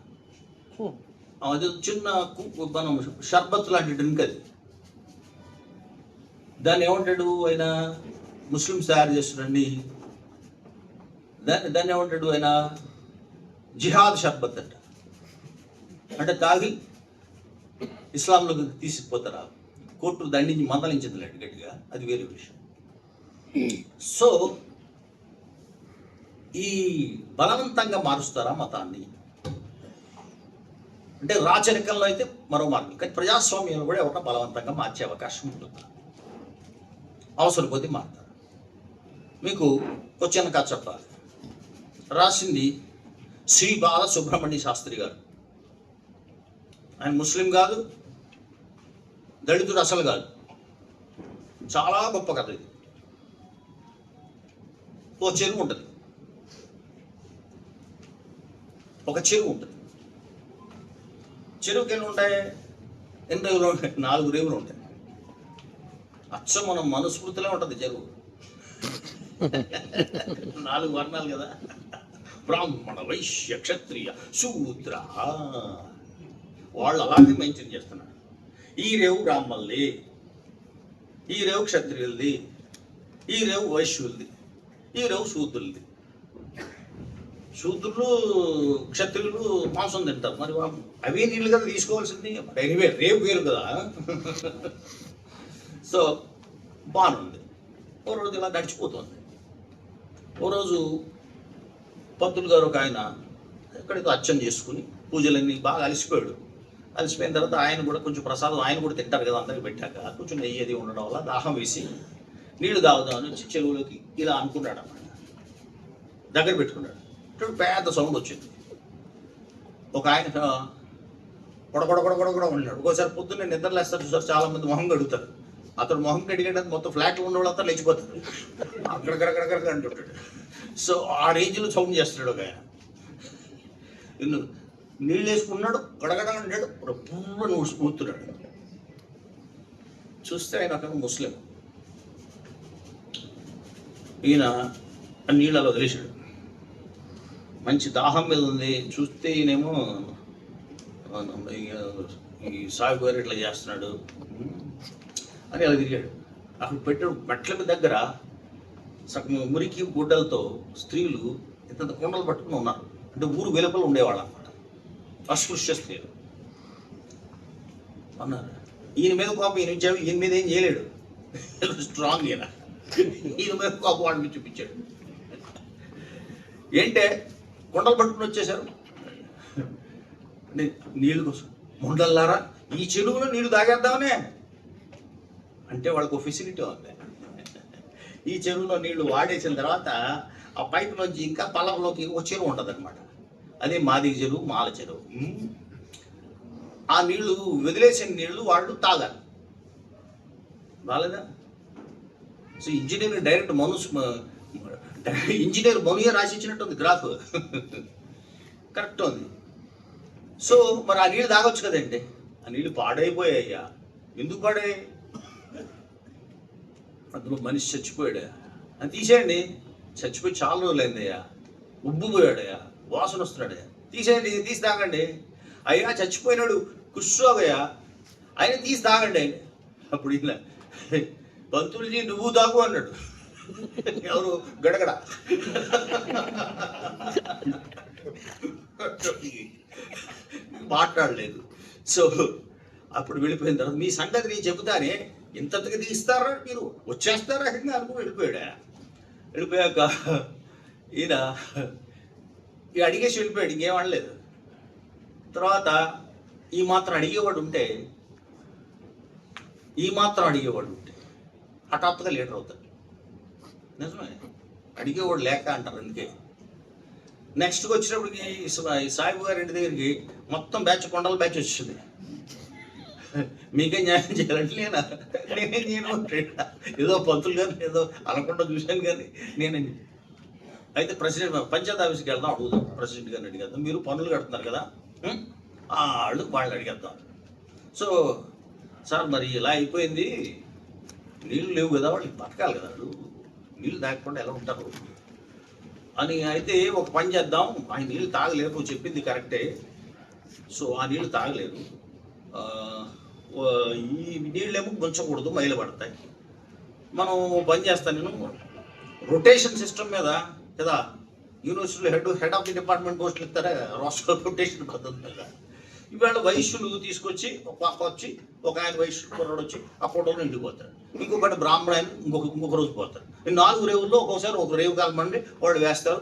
అది చిన్న మనం షర్బత్ లాంటి డ్రింక్ అది. దాన్ని ఏమంటాడు ఆయన, ముస్లిమ్స్ తయారు చేస్తున్నాండి, దాన్ని ఏమంటాడు ఆయన, జిహాద్ షర్బత్ అంట. అంటే తాగి ఇస్లాంలోకి తీసుకుపోతారా, కోర్టు దండించి మందలించింది లేండి గట్టిగా, అది వేరే విషయం. సో ఈ బలవంతంగా మారుస్తారా మతాన్ని అంటే, రాచరికంలో అయితే మరో మార్గం, కానీ ప్రజాస్వామ్యంలో కూడా ఎవరైనా బలవంతంగా మార్చే అవకాశం ఉంటుంది. అవసరం కొద్దీ మారుతారు. మీకు ఒక చిన్న కథ చెప్పాలి. రాసింది శ్రీ బాల సుబ్రహ్మణ్య శాస్త్రి గారు. ఆయన ముస్లిం కాదు, దళితుడు అసలు కాదు. చాలా గొప్ప కథ ఇది. ఓ చెరువు ఉంటుంది, ఒక చెరువు ఉంటుంది. చెరువుకి ఎన్ని ఉంటాయి, ఎన్ని రేవులు ఉంటాయి, 4 రేవులు ఉంటాయి. అచ్చం మనం మనుస్మృతిలో ఉంటుంది చెరువు. 4 వర్ణాలు కదా, బ్రాహ్మణ వైశ్య క్షత్రియ శూద్ర, వాళ్ళు అలాగే మెన్షన్ చేస్తున్నారు. ఈ రేవు బ్రాహ్మణులది, ఈ రేవు క్షత్రియులది, ఈ రేవు వైశ్యులది, ఈ రేవు శూద్రులది. శూద్రులు క్షత్రియులు మాంసం తింటారు, మరి అవే నీళ్ళు కదా తీసుకోవాల్సింది. ఎనివే రేపు వేరు కదా. సో బాగుంది. ఓ రోజు ఇలా గడిచిపోతుంది. ఓ రోజు పంతులు గారు ఒక ఆయన ఎక్కడితో అర్చన చేసుకుని పూజలన్నీ బాగా అలసిపోయాడు. అలసిపోయిన తర్వాత ఆయన కూడా కొంచెం ప్రసాదం ఆయన కూడా తింటారు కదా, అందరికి పెట్టాక కొంచెం నెయ్యి అది ఉండడం వల్ల దాహం వేసి నీళ్లు తాగుదామని వచ్చి చెరువులోకి ఇలా అనుకున్నాడు అన్నమాట. దగ్గర పెట్టుకున్నాడు. పెద్ద సౌండ్ వచ్చింది. ఒక ఆయన కొడగొడ ఉన్నాడు. ఒక్కోసారి పొద్దున్నే నిద్రలేస్తారు చూసారు, చాలా మంది మొహం కడుగుతారు. అతడు మొహం కడిగేటది మొత్తం ఫ్లాట్లో ఉన్న వాళ్ళంతా లేచిపోతారు, అక్కడక్కడక్కడక్కడ అంటుంటాడు. సో ఆ రేంజ్లో సౌండ్ చేస్తున్నాడు ఒక ఆయన. నీళ్ళు వేసుకున్నాడు, గడగడ అంటాడు, పూర్వ నువ్వు స్ఫూర్తున్నాడు. చూస్తే ఆయన అక్కడ ముస్లిం. ఈయన నీళ్ళలో వదిలేశాడు. మంచి దాహం మీద ఉంది. చూస్తే ఈయనేమో ఈ సాగు గారు ఇట్లా చేస్తున్నాడు అని అలా తిరిగాడు. అక్కడ పెట్టాడు మెట్ల దగ్గర సగం మురికి గుడ్డలతో స్త్రీలు ఇంత కుండలు పట్టుకుని ఉన్నారు. అంటే ఊరు వెలుపల ఉండేవాళ్ళు అన్నమాట, అస్పృశ్య స్త్రీలు అన్నారు. ఈయన మీద కోపం ఈయన మీద ఏం చేయలేడు, స్ట్రాంగ్ ఈయన మీద కోపం వాడిని చూపించాడు. ఏంటే కుండలు పట్టుకుని వచ్చేసారు, నీళ్ళు కోసం ముండల్లారా ఈ చెరువులో నీళ్లు తాగేద్దామనే అంటే వాళ్ళకు ఫెసిలిటీ ఉంది. ఈ చెరువులో నీళ్లు వాడేసిన తర్వాత ఆ పైపు నుంచి ఇంకా పల్లవలోకి ఒక చెరువు ఉంటుంది అనమాట. అదే మాది చెరువు, మాల చెరువు. ఆ నీళ్లు వదిలేసిన నీళ్లు వాళ్ళు తాగాలి, బాలేదా? సో ఇంజనీర్ డైరెక్ట్ ఇంజనీర్ మనుయే రాసిచ్చినట్టుంది గ్రాఫ్. కరెక్ట్ ఉంది. సో మరి ఆ నీళ్ళు తాగొచ్చు కదండి. ఆ నీళ్ళు పాడైపోయాయ్యా. ఎందుకు పాడాయి? అందులో మనిషి చచ్చిపోయాడా, అని తీసేయండి. చచ్చిపోయి చాలా రోజులైందయ్యా, ఉబ్బిపోయాడయ్యా, వాసన వస్తున్నాడయ్యా, తీసేయండి, తీసి తాగండి. అయ్యా చచ్చిపోయినాడు కుష్ఠోగయ్యా, ఆయన తీసి తాగండి. అప్పుడు ఇలా పంతులుజీ నువ్వు తాగు అన్నాడు. ఎవరు? గడగడ. మాట్లాడలేదు. సో అప్పుడు వెళ్ళిపోయిన తర్వాత మీ సంగతి నేను చెబుతానే, ఇంతగా తీస్తారా మీరు, వచ్చేస్తారా అనుకుని వెళ్ళిపోయాడా. వెళ్ళిపోయాక ఈయన అడిగేసి వెళ్ళిపోయాడు, ఇంకేం అనలేదు. తర్వాత ఈ మాత్రం అడిగేవాడు ఉంటే హఠాత్తుగా లీడర్ అవుతాడు. నిజమే, అడిగేవాడు లేక అంటారు. అందుకే నెక్స్ట్కి వచ్చినప్పటికి సాయిబు గారి ఇంటి దగ్గరికి మొత్తం బ్యాచ్, కొండల బ్యాచ్ వచ్చింది. మీకేం న్యాయం చేయాలంటే నేనేం చేయను, ఏదో పంతులు కానీ ఏదో అనకుండా చూశాను కానీ నేనేం అయితే ప్రెసిడెంట్ పంచాయత్ ఆఫీస్కి వెళ్దాం, అడుగుదాం ప్రెసిడెంట్ గారిని అడిగేద్దాం, మీరు పనులు కడుతున్నారు కదా వాళ్ళని అడిగేద్దాం. సో సార్ మరి ఇలా అయిపోయింది, నీళ్ళు లేవు కదా, వాళ్ళకి బతకాలి కదా, వాళ్ళు నీళ్ళు తాగకుండా ఎలా ఉంటారు అని. అయితే ఒక పని చేద్దాం, ఆయన నీళ్ళు తాగలేరు, నువ్వు చెప్పింది కరెక్టే, సో ఆ నీళ్ళు తాగలేరు, ఈ నీళ్ళేమో గుంచకూడదు, మైలు పడతాయి. మనం పని చేస్తాను, నేను రొటేషన్ సిస్టమ్ మీద కదా, యూనివర్సిటీలో హెడ్ ఆఫ్ ది డిపార్ట్మెంట్ పోస్టులు ఇస్తారా, రాష్ట్ర రొటేషన్ పద్ధతి మీద ఇవాళ వైశ్యులు తీసుకొచ్చి ఒక పాప వచ్చి, ఒక ఆయన వైశ్యుడు కుర్రాడు వచ్చి ఆ ఫోటోలో ఇంటికి పోతాడు, ఇంకొకటి బ్రాహ్మణ ఆయన ఇంకొక రోజు పోతారు. ఈ 4 రేవుల్లో ఒక్కోసారి ఒక రేవు కాలం మండి వాళ్ళు వేస్తారు.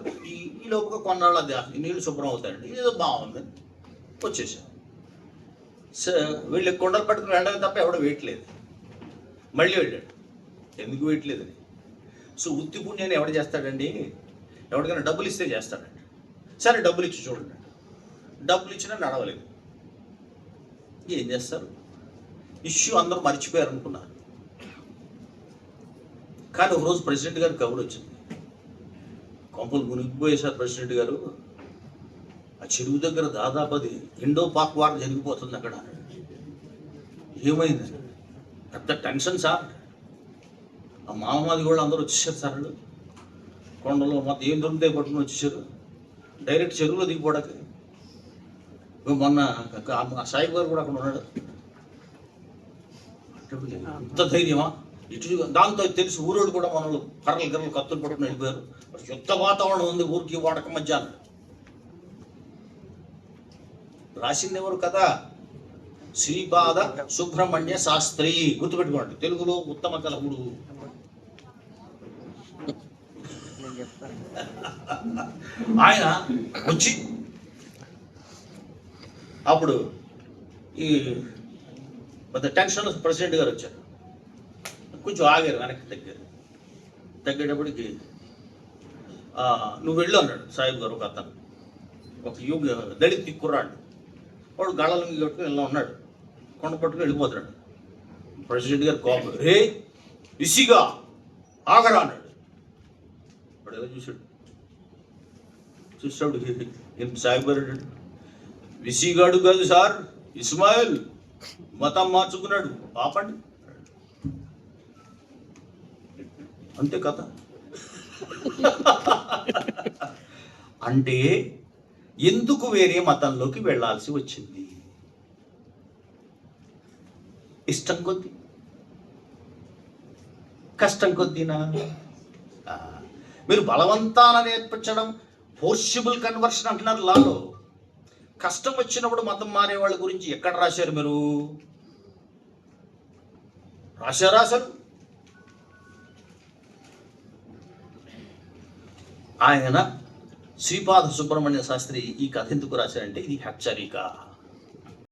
ఈ లోపల కొన్నాళ్ళు అది నీళ్ళు శుభ్రం అవుతాయండి, ఇదేదో బాగుంది, వచ్చేసారు. వీళ్ళు కొండలు పట్టుకుని వెళ్ళడం తప్ప ఎవడో వేయట్లేదు. మళ్ళీ వెళ్ళాడు, ఎందుకు వేయట్లేదని. సో ఉత్తి పుణ్యాన్ని ఎవడు చేస్తాడండి, ఎవరికైనా డబ్బులు ఇస్తే చేస్తాడండి. సరే డబ్బులు ఇచ్చి చూడండి, డబ్బులు ఇచ్చినా నడవలేదు, ఏం చేస్తారు, ఇష్యూ అందరూ మర్చిపోయారు అనుకున్నారు. కానీ ఒకరోజు ప్రెసిడెంట్ గారు కబురు వచ్చింది, కొంపలు మునిగిపోయేసారు ప్రెసిడెంట్ గారు, ఆ చెరువు దగ్గర దాదాపు అది ఇండో పాక్ వార్ జరిగిపోతుంది అక్కడ, ఏమైంది, పెద్ద టెన్షన్ సార్, ఆ మామమాది కూడా అందరూ వచ్చేసారు సార్, వాళ్ళు కొండలో మొత్తం ఏం దొరుకుతాయి పట్టుకుని వచ్చేసారు, డైరెక్ట్ చెరువులో దిగిపోవడానికి. మొన్న సాయిబు గారు కూడా అక్కడ ఉన్నాడు, ఇంత ధైర్యమా ఇటు, దాంతో తెలుసు ఊరోడు కూడా మనల్ని కర్రలు కత్తులు పట్టుకుని వెళ్ళిపోయారు, యుద్ధ వాతావరణం ఉంది ఊరికి వాడక మధ్య. రాసింది ఎవరు కదా, శ్రీపాద సుబ్రహ్మణ్య శాస్త్రి, గుర్తుపెట్టుకోండి, తెలుగులో ఉత్తమ కలహుడు. ఆయన వచ్చి అప్పుడు ఈ పెద్ద టెన్షన్ ప్రెసిడెంట్ గారు వచ్చారు, కొంచెం ఆగారు, వెనక్కి తగ్గేటప్పటికి నువ్వు వెళ్ళు అన్నాడు సాహిబ్ గారు. ఒక అతను, ఒక దళిత్ కుర్రాడు, వాడు గళ్ళని కట్టుకుని ఇలా ఉన్నాడు, కొండ పట్టుకుని వెళ్ళిపోతున్నాడు. ప్రెసిడెంట్ గారు కోపం, రే ఇసిగా ఆగరా అన్నాడు. వాడు ఎలా చూసాడు సాహిబ్ గారు అన్నాడు, విసిగాడు కాదు సార్, ఇస్మాయిల్ మతం మార్చుకున్నాడు, ఆపండి, అంతే కథ. అంటే ఎందుకు వేరే మతంలోకి వెళ్ళాల్సి వచ్చింది, ఇష్టం కొద్దీ, కష్టం కొద్దీనా? మీరు బలవంతాన నేర్పించడం, ఫోర్సిబుల్ కన్వర్షన్ అంటున్నారు లాలో. కష్టం వచ్చినప్పుడు మతం మారే వాళ్ళ గురించి ఎక్కడ రాశారు మీరు, రాశారు? ఆయన శ్రీపాద సుబ్రహ్మణ్య శాస్త్రి ఈ కథ ఎందుకు రాశారంటే ఇది హెచ్చరిక.